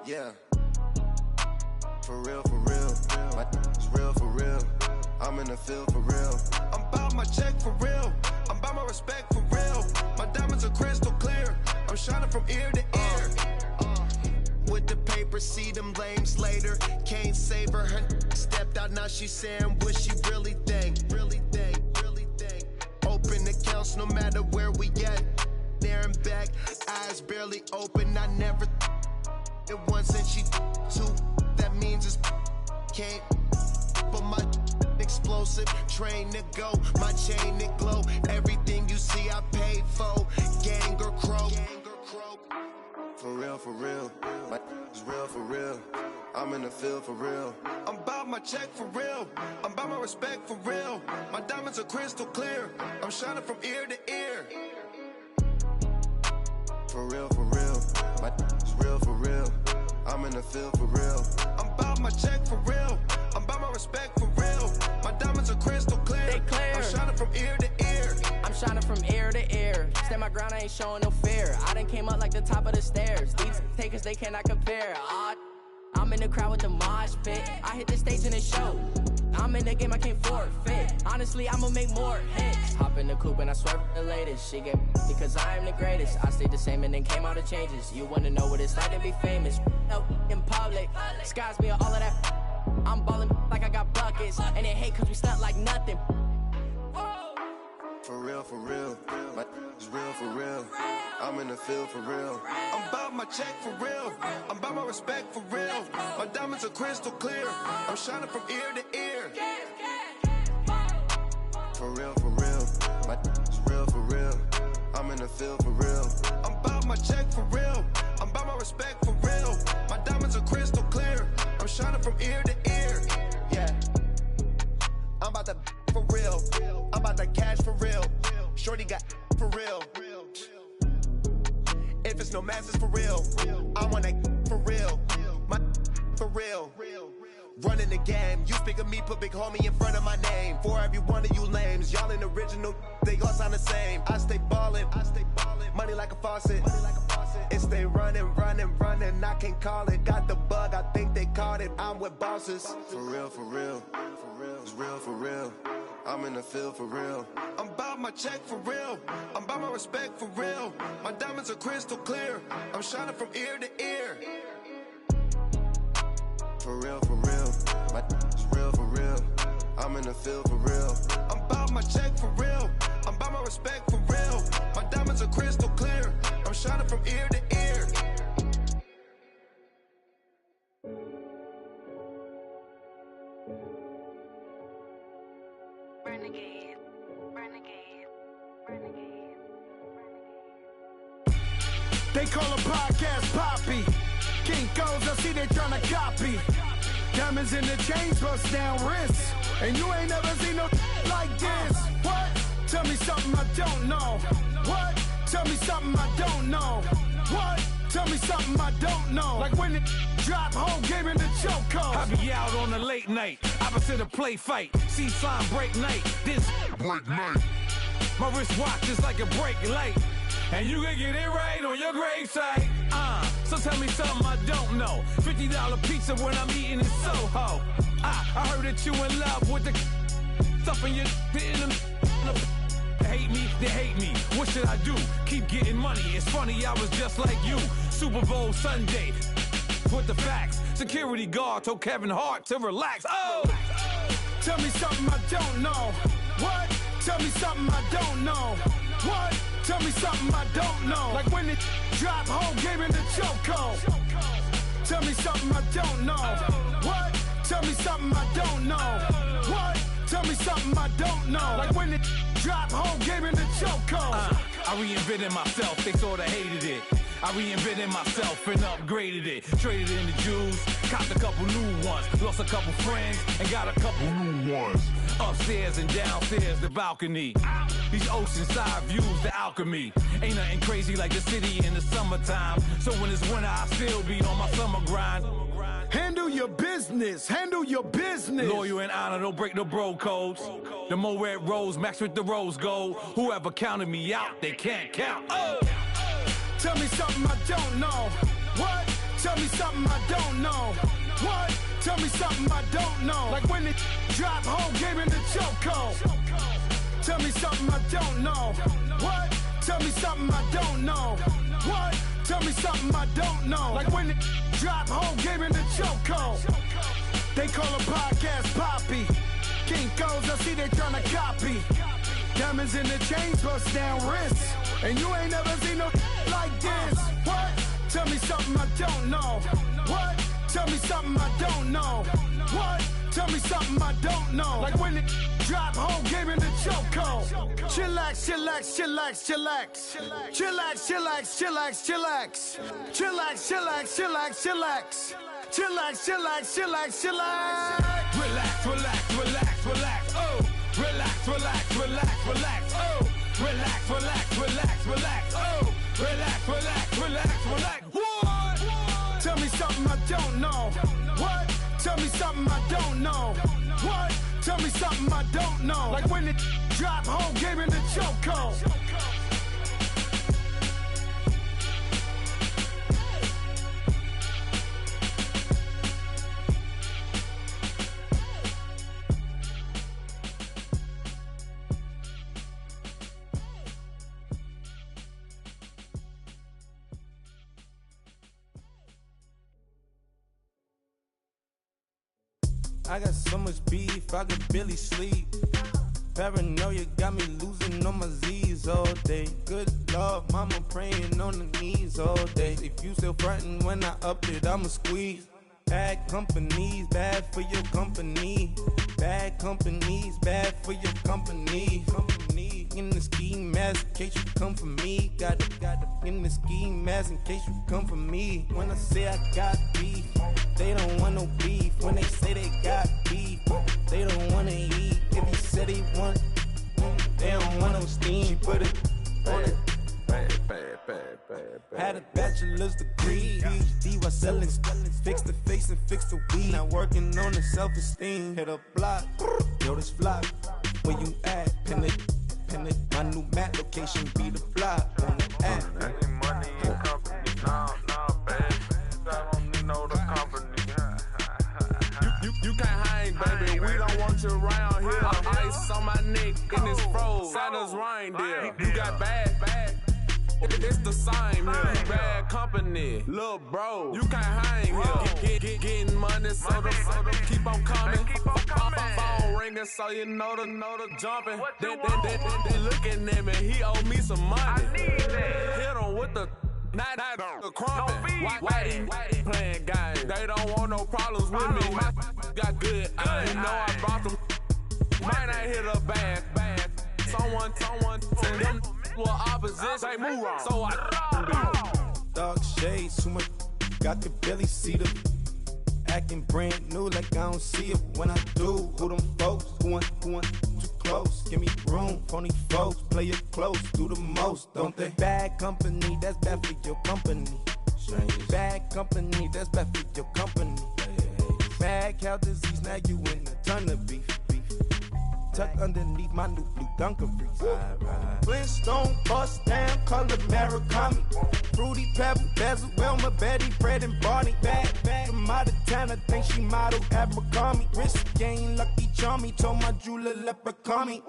Yeah, for real, my is real for real. I'm in the field for real. I'm about my check for real. I'm about my respect for real. My diamonds are crystal clear. I'm shining from ear to ear. With the paper, see them lames later. Can't save her. Her stepped out, now she's saying what she really think. Really think. Open accounts no matter where we at. There and back, eyes barely open. I never. It once and she two, that means it's can't. But my explosive, train to go, my chain to glow. Everything you see I paid for, gang or crow. For real, my is real for real. I'm in the field for real. I'm about my check for real. I'm about my respect for real. My diamonds are crystal clear. I'm shining from ear to ear. For real, my is real for real. I'm in the field for real. I'm about my check for real. I'm about my respect for real. My diamonds are crystal clear. They clear. I'm shining from ear to ear. I'm shining from ear to ear. Stand my ground, I ain't showing no fear. I done came up like the top of the stairs. These takers, they cannot compare. I'm in the crowd with the mosh pit. I hit the stage and it show. I'm in the game, I can't forfeit. Honestly, I'ma make more hits. Hop in the coupe and I swerve the latest. She get because I am the greatest. I stayed the same and then came out of changes. You wanna know what it's like to be famous? No, in public, skies be all of that. I'm ballin' like I got buckets. And they hate cause we stunt like nothing. For real, my is real for real. I'm in the field for real. I'm about my check for real. I'm about my respect for real. My diamonds are crystal clear. I'm shining from ear to ear. For real, my is real for real. I'm in the field for real. I'm about my check for real. I'm about my respect for real. My diamonds are crystal clear. I'm shining from ear to ear. Yeah, I'm about to for real. I'm about to cash for real. Shorty got for real. If it's no masses for real, I want that for real. My for real. Running the game. You speak of me, put big homie in front of my name. For every one of you lames, y'all in original they all sound the same. I stay ballin', money like a faucet. It stay running, I can't call it. Got the bug, I think they caught it. I'm with bosses. For real, it's real for real. I'm in the field for real. I'm about my check for real. I'm about my respect for real. My diamonds are crystal clear. I'm shining from ear to ear. For real, my it's real for real. I'm in the field for real. I'm about my check for real. I'm about my respect for real. My diamonds are crystal clear. I'm shining from ear to ear. Renegade. They call a podcast Poppy. Kinkos, I see they tryna copy. Diamonds in the chains, bust down wrists. And you ain't never seen no like this. What? Tell me something I don't know. What? Tell me something I don't know. What? Tell me something I don't know. Like when it drop, whole game in the chokehold. I be out on a late night, opposite a play fight. See sign break night, this break night. My wristwatch is like a brake light. And you can get it right on your gravesite. So tell me something I don't know. $50 pizza when I'm eating in Soho. I heard that you in love with the stuff in your hate me, they hate me. What should I do? Keep getting money. It's funny, I was just like you. Super Bowl Sunday with the facts. Security guard told Kevin Hart to relax. Oh! Tell me something I don't know. What? Tell me something I don't know. What? Tell me something I don't know. Like when it drop, whole game in the chokehold. Tell me something I don't know. What? Tell me something I don't know. What? Tell me something I don't know. Like when it drop, whole game in the chokehold. I reinvented myself, they sorta hated it. I reinvented myself and upgraded it. Traded in the Jews, copped a couple new ones. Lost a couple friends and got a couple new ones. Upstairs and downstairs, the balcony. These oceanside views, the alchemy. Ain't nothing crazy like the city in the summertime. So when it's winter, I still be on my summer grind. Handle your business, handle your business. Loyal and honor, don't break the bro codes. The more red rose, max with the rose gold. Whoever counted me out, they can't count. Oh! Tell me something I don't know. What? Tell me something I don't know. What? Tell me something I don't know. Like when it drop, whole game in the chokehold. Tell me something I don't know. What? Tell me something I don't know. What? Tell me something I don't know. Like when it drop, whole game in the chokehold. They call a podcast Poppy. Kinkos, I see they tryna copy. Diamonds in the chains, bust down wrists. And you ain't never seen no like this. What? Tell me something I don't know. What? Tell me something I don't know. What? Tell me something I don't know. Like when it drop, whole game in the chokehold. Chillax, chillax, chillax, chillax. Chillax, chillax, chillax, chillax. Chillax, chillax, chillax, chillax. Chillax, chillax, chillax, chillax. Relax, relax, relax, relax. Oh! Relax, relax, relax, relax. Oh! Relax, relax, relax, relax. Oh! Relax, relax, relax, relax. What? Tell me something I don't know. What? Tell me something I don't know. What? Tell me something I don't know. Like when it drop, whole game in the chokehold. I got so much beef, I could barely sleep. Paranoia got me losing on my Z's all day. Good Lord, mama praying on the knees all day. If you still frontin' when I up it, I'ma squeeze. Bad companies, bad for your company. Bad companies, bad for your company. Company in the ski mask in case you come for me. Got it in the ski mask in case you come for me. When I say I got beef, they don't want no beef. When they say they got beef, they don't wanna eat. If you said they want, they don't want no steam. Put it on it. Had a bachelor's degree, PhD while selling. Fix the face and fix the weed. Now working on the self-esteem. Hit a block, yo this flock. Where you at? Pin it independent. My new map location be the fly on the app. Money and company, nah, baby. I don't need no the company. You can't hang, baby. We don't want you around here. Ice on my neck and it's froze. Santa's reindeer. You got bad. It's the same here. You bad company, little bro. You can't hang here. Getting money, so the keep on coming. Phone ringing, so you know the jumping. They looking at me. He owe me some money. Hit him with the. Not the crumpin'. Why they playing games? They don't want no problems with me. My got good. You know I brought them. Might not hit a bad. Someone tell them were opposition. They move wrong. So I Dark shades, too much. Got the belly seat up. Acting brand new like I don't see it when I do. Who them folks? Who want too close? Give me room, phony folks. Play it close, do the most, don't they? Bad company, that's bad for your company. Bad company, that's bad for your company. Mad cow disease, now you in a ton of beef. Tuck underneath my new blue dungarees. Flintstone bust down, color Murakami. Fruity Pebble, Basil, Wilma, Betty, Fred, and Barney. Bad from out of town, I think she model Abercrombie. Wrist game, Lucky Charmy, told my jeweler leprechaun.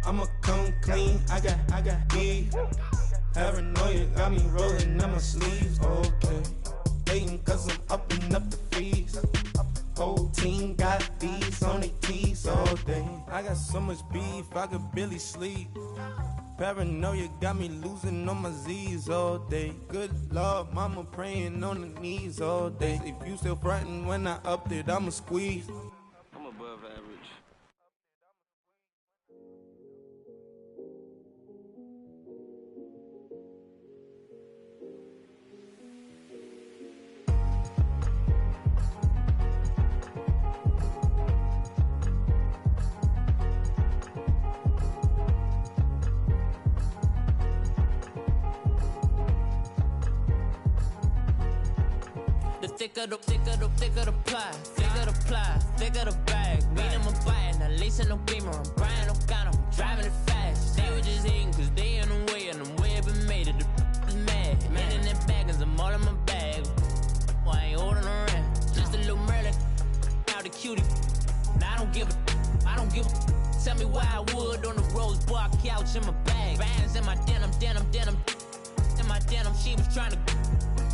I'ma come clean, I got beef. Paranoia got me rolling on my sleeves, okay. Hating cause I'm upping up the fees. Whole team got these on their tees all day. I got so much beef, I could barely sleep. Paranoia got me losing on my Z's all day. Good Lord, mama praying on the knees all day. If you still frontin' when I upped it, I'ma squeeze. I'm above average. Thicker the pie, thicker the bag. Meet them a buy, now leasing no beamer. I'm buying no gun, I'm driving it fast. They were just hating cause they in the way, and the way I've been made it, the is mad. Man in that bag, cause I'm all in my bag. Well, I ain't holding around. Just a little Merlin, out the cutie. Now I don't give a. Tell me why I would on the rose bar couch in my bag. Bands in my denim. In my denim, she was trying to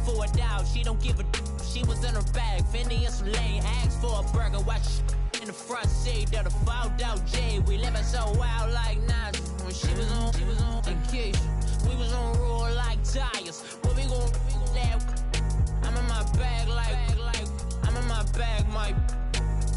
for a doubt, she don't give a. She was in her bag, Fendi and some lane. Asked for a burger, watch in the front seat of the fouled out J. We living so wild like Nas. When she was on vacation, we was on roll like tires. What we gon' that? I'm in my bag like I'm in my bag, my.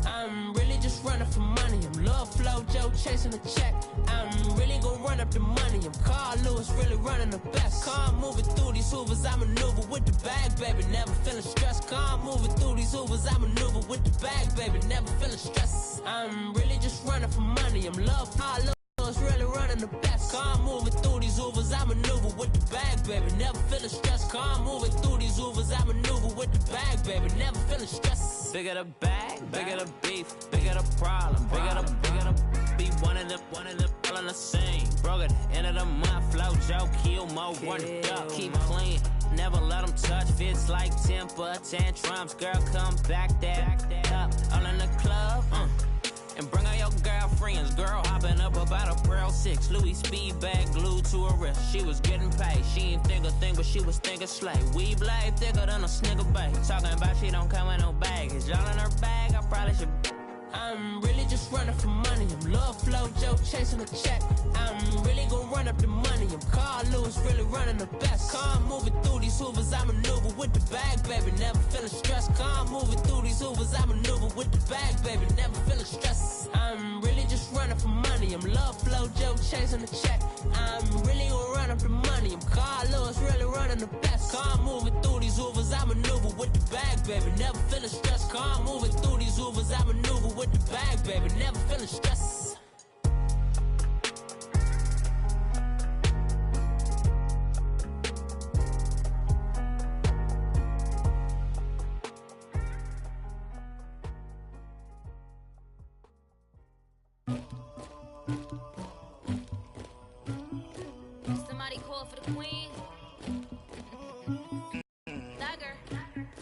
I'm really just running for money. I'm Love Flow Joe chasing a check. I'm really gon' run up the money. I'm Carl Lewis, really running the best. Car moving through these hoovers, I maneuver with the bag, baby. Never feeling stressed. Car moving through these hoovers, I maneuver with the bag, baby. Never feeling stressed. I'm really just running for money. I'm Love Carl Lewis, really running the best. Car moving through these hoovers, I maneuver with the bag, baby. Never feeling stressed. Car moving through these hoovers, I maneuver with the bag, baby. Never feeling stressed. Bigger the bag, bigger the beef, bigger the problem, bigger the be one of the all in the same. Broke at the end of the month, flow Joe, kill mo, run it up, keep playing. Never let them touch, fits like temper tantrums. Girl, come back that up, all in the club, and bring all your girlfriends. Girl hopping up about a Pearl 6, Louis speed bag glued to her wrist. She was getting paid, she ain't think a thing, but she was thinking slay. We blade thicker than a snigger bag. Talking about she don't come with no baggage. Y'all in her bag, I probably should. I'm really just running for money. I'm Love Flow Joe chasing a check. I'm really gon' run up the money. I'm Carl Lewis, really running the best. Car moving through these hoovers, I maneuver with the bag, baby. Never feeling stressed. Car moving through these hoovers, I maneuver with the bag, baby. Never feeling stressed. I'm really just running for money. I'm Love Flow Joe chasing a check. I'm really gon' run up the money. I'm Carl Lewis, really running the best. Car moving through these hoovers, I maneuver with the bag, baby. Never feeling stressed. Car moving through these hoovers, I maneuver with the bag, baby. Never feeling stressed. Somebody call for the queen. Dagger.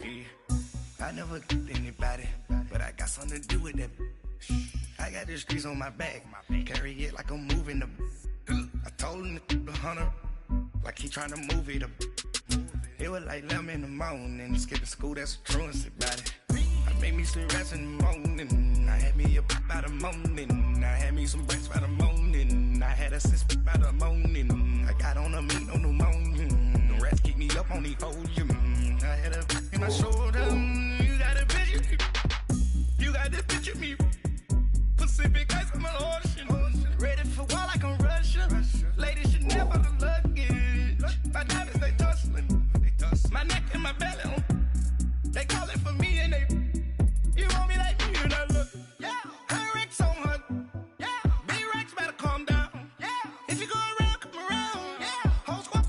Yeah. I never did anybody, but I got something to do with that. I got the streets on my back, carry it like I'm moving the. I told him the hunter, like he trying to move it up. It was like 11 in the morning, skipping school, that's a truancy about it. I made me some rest in the morning, I had me up by the morning. I had me some breaks by the morning, I had a sis by the morning. I got on a meat on the morning, the rats keep me up on the podium. I had a in my shoulder, you got a picture, you got this picture of me. Pacific ice on my ocean, ready for war like I'm Russian. Ladies should never the luggage, my diamonds they tussling. My neck and my belly on. They calling for me and they. You want me like me and I look. Yeah. Her Rex on her. Yeah. Big Rex better calm down. Yeah. If you go around, come around. Yeah. Whole squad.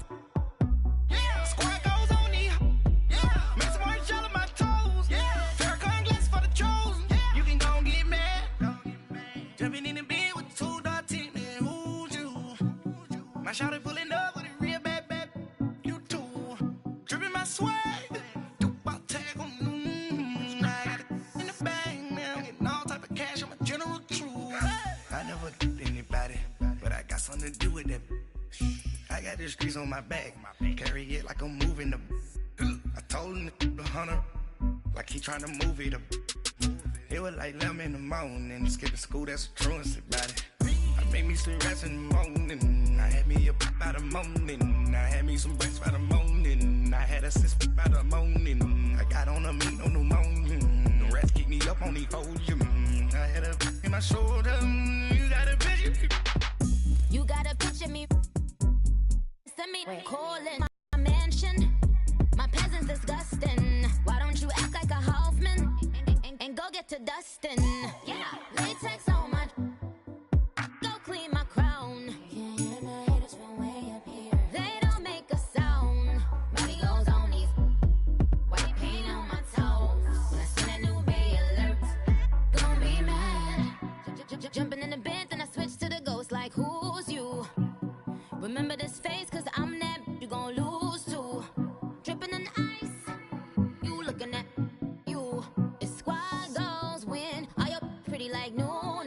Yeah. Squad goes on me. Yeah. Make some orange gel on my toes. Yeah. Farrakhan glass for the chosen. Yeah. You can go and get mad. Jumping in the bed with 2 dark teeth, man. Who's you? My shawty pulling up with a real bad. Swag, about tag on I got it in the bag now, getting all type of cash. I'm a general true. I never did anybody, but I got something to do with that. I got the streets on my back, carry it like I'm moving the. I told him the hunter, like he trying to move it up. It was like 11 in the morning, skipping school, that's a truancy about it. I made me some rest in the morning, I had me up by the morning. I had me some breaks by the morning, I had a sis by the morning. I got on a meat on the morning, the rats keep me up on the podium. I had a in my shoulder, you got a picture. You got a picture me. Send me calling my mansion. My peasants disgusting. Why don't you act like a Hoffman and go get to dustin'? Yeah, latex on my. Go clean my crown. Can't hear the haters from way up here. They don't make a sound. Money goes on these. White paint on my toes. When I see that new bay alert, gon' be mad. Jumping in the bed, then I switch to the ghost like who's you? Remember this face, cause I'm that you gon' lose too. Dripping in ice, you looking at you. It's squad goals win. Are you pretty like no?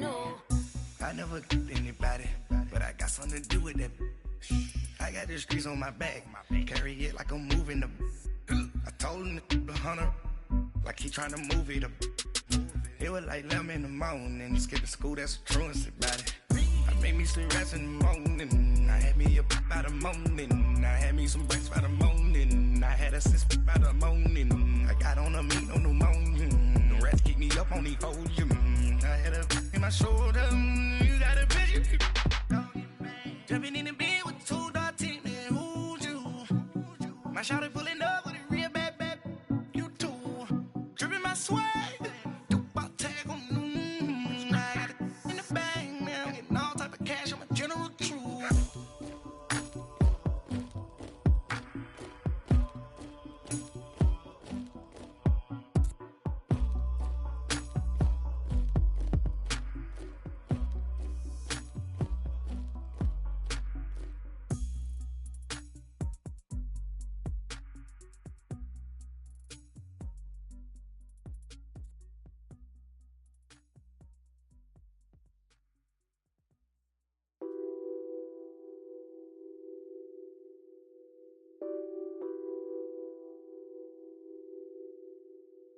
I never did anybody, but I got something to do with that. I got the streets on my back, carry it like I'm moving the. I told him the hunter, like he trying to move it up. It was like 11 in the morning, skipping school, that's a truancy about it. I made me some rest in the morning, I had me up by the morning. I had me some breaks by the morning, I had a sis by the morning. I got on a meat on the morning, the rats keep me up on the podium. I had a in my shoulder, you got a picture. Jumping in the bed with 2 dark teeth, man, who's you? My shawty pulling up with a real bad, you too. Dripping my swag. I got it in the bag now, getting all type of cash. I'm a general true.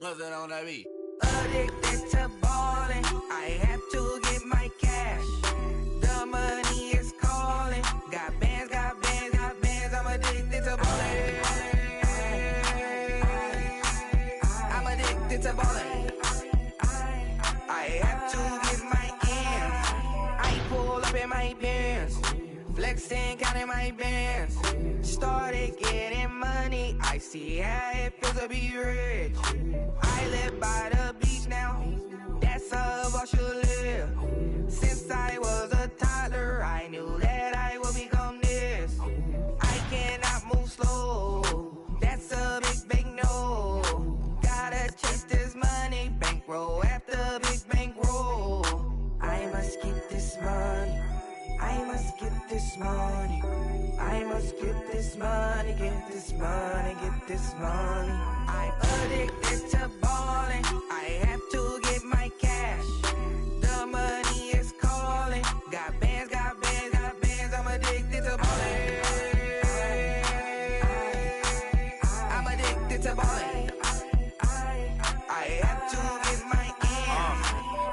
What's that on that beat? Addicted to ballin', I have to get my cash. The money is calling. Got bands, got bands, got bands. I'm addicted to ballin'. I'm addicted to ballin'. I have to get my ends. I pull up in my pants, flexing, counting my bands. Started getting money, I see how it feels to be rich. I live by the beach now, that's how I should live. Since I was a toddler, I knew that I would become this. I cannot move slow, that's a big no. Gotta chase this money, bankroll after big bankroll. I must get this money, I must get this money. I must get this money, get this money, get this money. I'm addicted to balling. I have to get my cash. The money is calling. Got bands, got bands, got bands. I'm addicted to balling. I'm addicted to balling. I have to get my ends.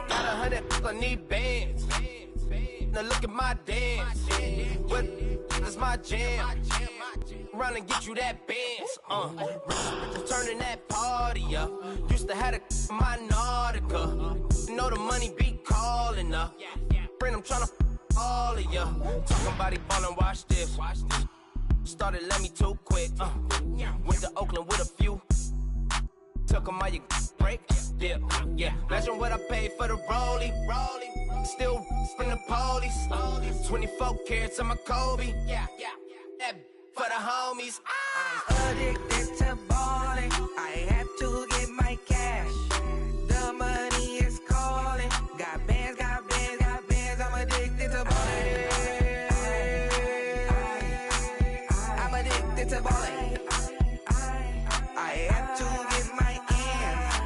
Got 100, I need bands. Now look at my dance. What is my jam? Run and get you that bands. Turning that party up. Used to have a my Nautica. You know the money be calling up. Friend, I'm tryna all of ya. Talking about it ballin', watch this. Started let me too quick. Went to Oakland with a few. Took 'em all you break. Yeah. Imagine what I paid for the rollie. Still from the police. 24 carats on my Kobe. Yeah. That for the homies. I'm addicted to balling. I have to get my cash. The money is calling. Got bands, got bands, got bands. I'm addicted to balling. I'm addicted to balling. I have to get my ends.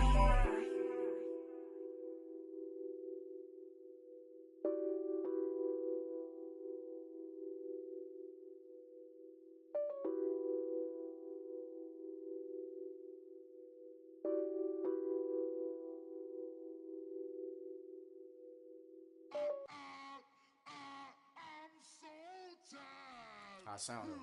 I sound it.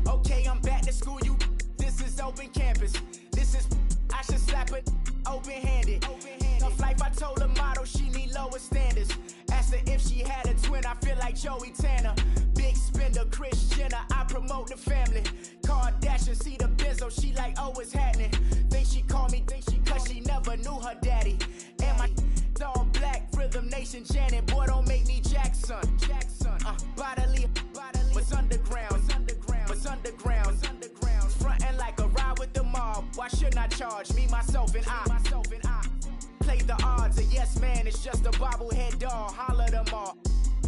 Okay, I'm back to school, you. This is open campus. This is, I should slap it open-handed. Tough life, I told her motto, she need lower standards. Asked her if she had a twin, I feel like Joey Tanner. Big spender, Kris Jenner, I promote the family. Kardashian, see the Benzo, she like, oh, it's happening. Think she called me, cause she never knew her daddy. And my all black, Rhythm Nation, Janet, boy, don't make me Jackson. Bodily, was underground. Frontin' like a ride with the mob. Why shouldn't I charge me, myself, and I? Play the odds, a yes man, it's just a bobblehead doll. Holler them all.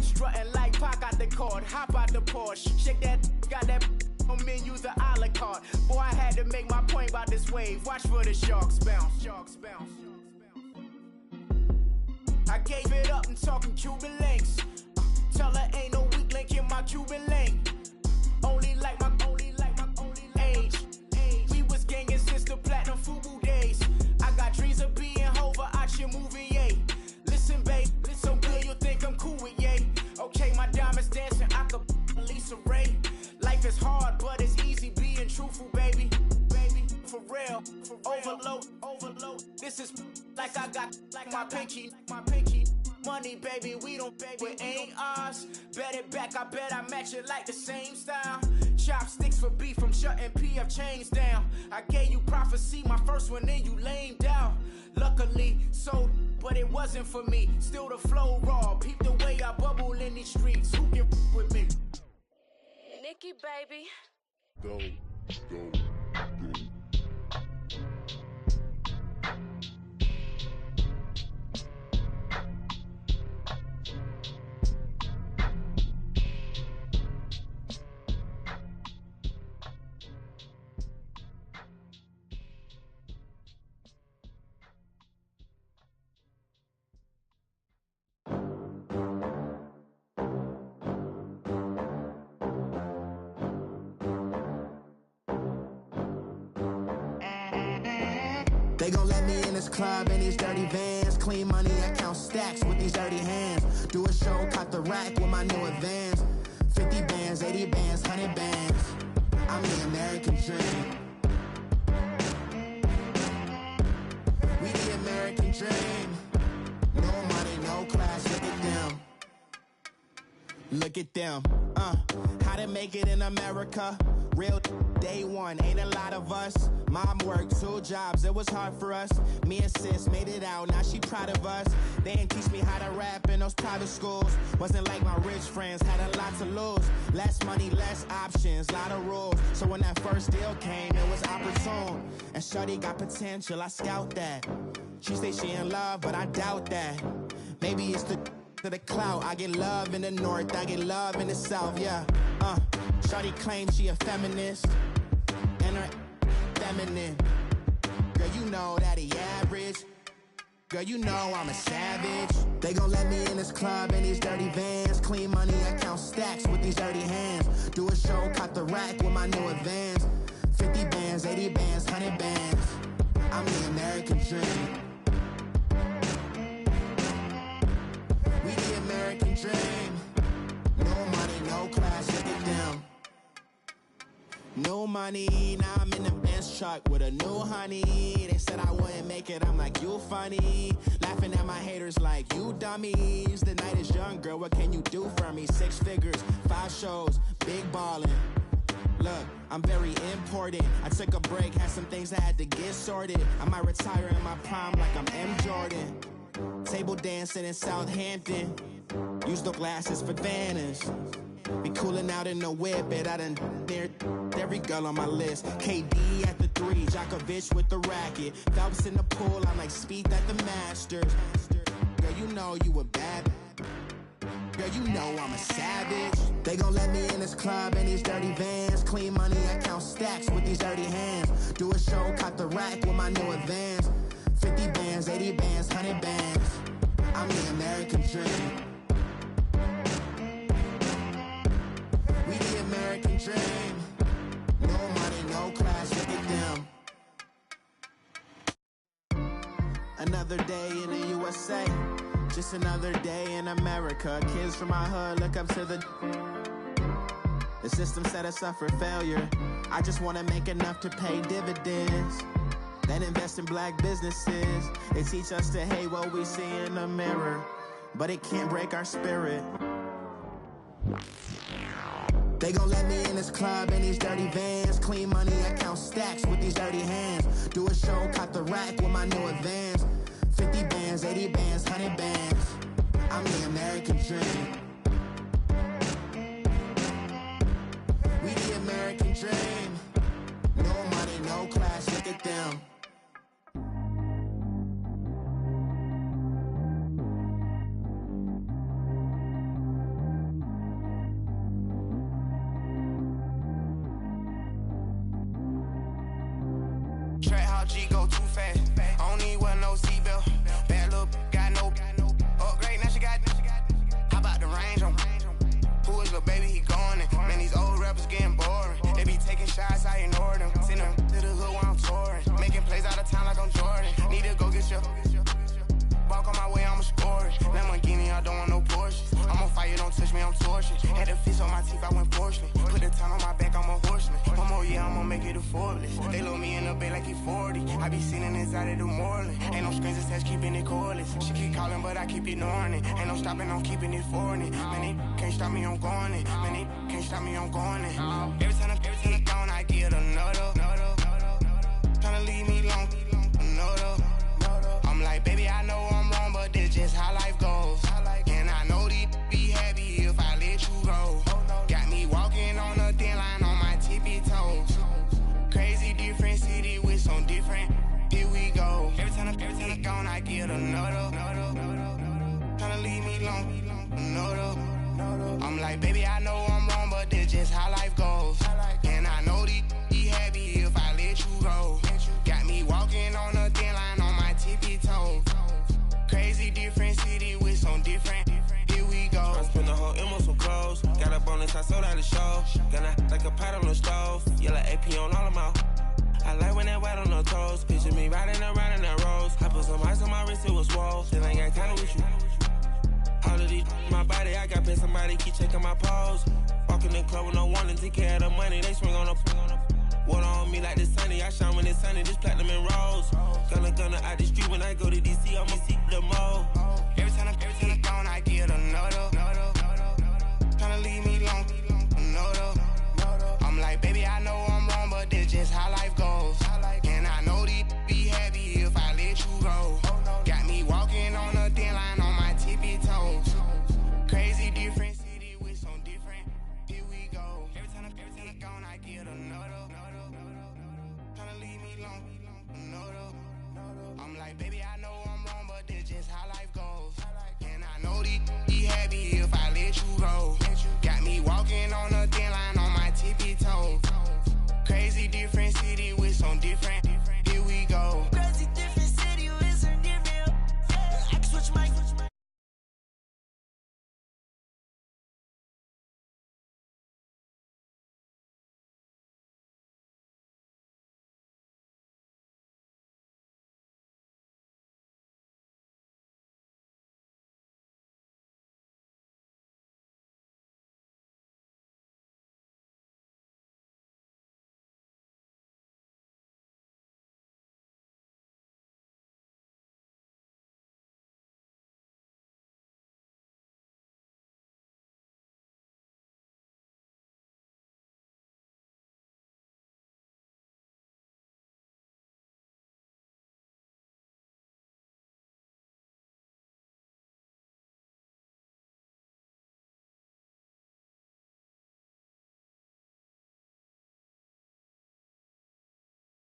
Strutting like Pac out the court, hop out the Porsche. Shake that, got that on menu, the a la carte. Boy, I had to make my point about this wave. Watch for the sharks bounce. I gave it up and talking Cuban links. Tell her ain't no weak link in my Cuban link. Only like my age. We was gangin' since the platinum FUBU days. I got dreams of being Hova out your movie, yay. Listen, babe, so good you think I'm cool with yay. Okay, my diamonds dancing, I could Lisa Ray. Life is hard, but it's easy being truthful, baby. For real, overload. This is like I got like my pinky. Money, baby, we don't pay, it ain't ours. Bet it back, I bet I match it like the same style. Chopsticks for beef from shutting PF chains down. I gave you prophecy, my first one, then you lamed out. Luckily, so, but it wasn't for me. Still the flow raw, peep the way I bubble in these streets. Who can with me? Nikki, baby. Go. They gon' let me in this club in these dirty vans. Clean money, I count stacks with these dirty hands. Do a show, caught the rack with my new advance. 50 bands, 80 bands, 100 bands. I'm the American dream. We the American dream. No money, no class, look at them. Look at them, how to make it in America. Real day one, ain't a lot of us. Mom worked 2 jobs, it was hard for us. Me and sis made it out, now she proud of us. They didn't teach me how to rap in those private schools. Wasn't like my rich friends, had a lot to lose. Less money, less options, lot of rules. So when that first deal came, it was opportune. And shorty got potential, I scout that. She say she in love, but I doubt that. Maybe it's to the clout. I get love in the north, I get love in the south, yeah. Shorty claims she a feminist, and her feminine. Girl, you know that he average. Girl, you know I'm a savage. They gon' let me in this club in these dirty vans. Clean money, I count stacks with these dirty hands. Do a show, caught the rack with my new advance. 50 bands, 80 bands, 100 bands. I'm the American dream. We the American dream. No money, no class, look at them. No money, now I'm in the Benz truck with a new honey. They said I wouldn't make it, I'm like, you funny. Laughing at my haters like, you dummies. The night is young, girl, what can you do for me? 6 figures, 5 shows, big ballin'. Look, I'm very important. I took a break, had some things I had to get sorted. I might retire in my prime like I'm M. Jordan. Table dancing in Southampton. Use the glasses for Vannas. Be cooling out in the whip, but I done near every girl on my list. KD at the 3, Djokovic with the racket. Phelps in the pool, I'm like Speed at the Masters. Girl, you know you a bad. Girl, you know I'm a savage. They gon' let me in this club in these dirty vans. Clean money, I count stacks with these dirty hands. Do a show, caught the rack with my new advance. 50 bands, 80 bands, 100 bands. I'm the American dream. We the American dream. No money, no class, look at them. Another day in the USA. Just another day in America. Kids from my hood look up to the system set us up for failure. I just wanna make enough to pay dividends. Then invest in black businesses. They teach us to hate what we see in the mirror, but it can't break our spirit. They gon' let me in this club in these dirty vans. Clean money, I count stacks with these dirty hands. Do a show, caught the rack with my new advance. 50 bands, 80 bands, 100 bands. I'm the American dream. We the American dream. No money, no class, look at them. Track how G go too fast. I don't need wear no seatbelt. Bad little got no upgrade. Now she got. How about the range on? Who is the baby? He going in. Man, these old rappers getting boring. They be taking shots, I ignore them. Send them to the hood while I'm touring. Making plays out of town like I'm Jordan. Need to go get your. Walk on my way, I'ma score it. Lamborghini, I don't want no Porsches. I'm on fire, don't touch me, I'm torching. Had the fish on my teeth, I went fortunate. Put the time on my back, I'm a horseman. One more year, I'ma make it affordless. They load me in the bed like he 40. I be sitting inside of the Moreland. Ain't no strings attached, keeping it cordless. She keep calling, but I keep ignoring it. Ain't no stopping, I'm keeping it foreign it. Man, they can't stop me, I'm going it. Man, they can't stop me, I'm going it. Every time I gone, I get another. Tryna leave me long, another. I'm like, baby, I know I'm wrong, but this just how life goes. And I know these be happy if I let you go. Got me walking on a thin line on my tippy toes. Crazy different city with some different. Here we go. Every time I gone, I get another. Tryna leave me long, another. I'm like, baby, I know I'm wrong, but this just how life goes. And I know these be happy if I let you go. Got me walking on a thin line on my tippy toes. Crazy different city with some different. Here we go. I spent the whole M on some clothes. Got up on this, I sold out the show. Gonna like a pot on the stove. Yellow AP on all of my. I like when that white on the toes. Picture me riding around in that rose. I put some ice on my wrist, it was swole. Still ain't got time with you. All of these my body, I got paid somebody keep checking my pose. Walking in the club with no warning, take care of the money. They swing on the. Water on me like the sunny, I shine when it's sunny, this platinum and rose. Gonna out the street when I go to DC, I'ma see the mall. Every time I gone, I get another.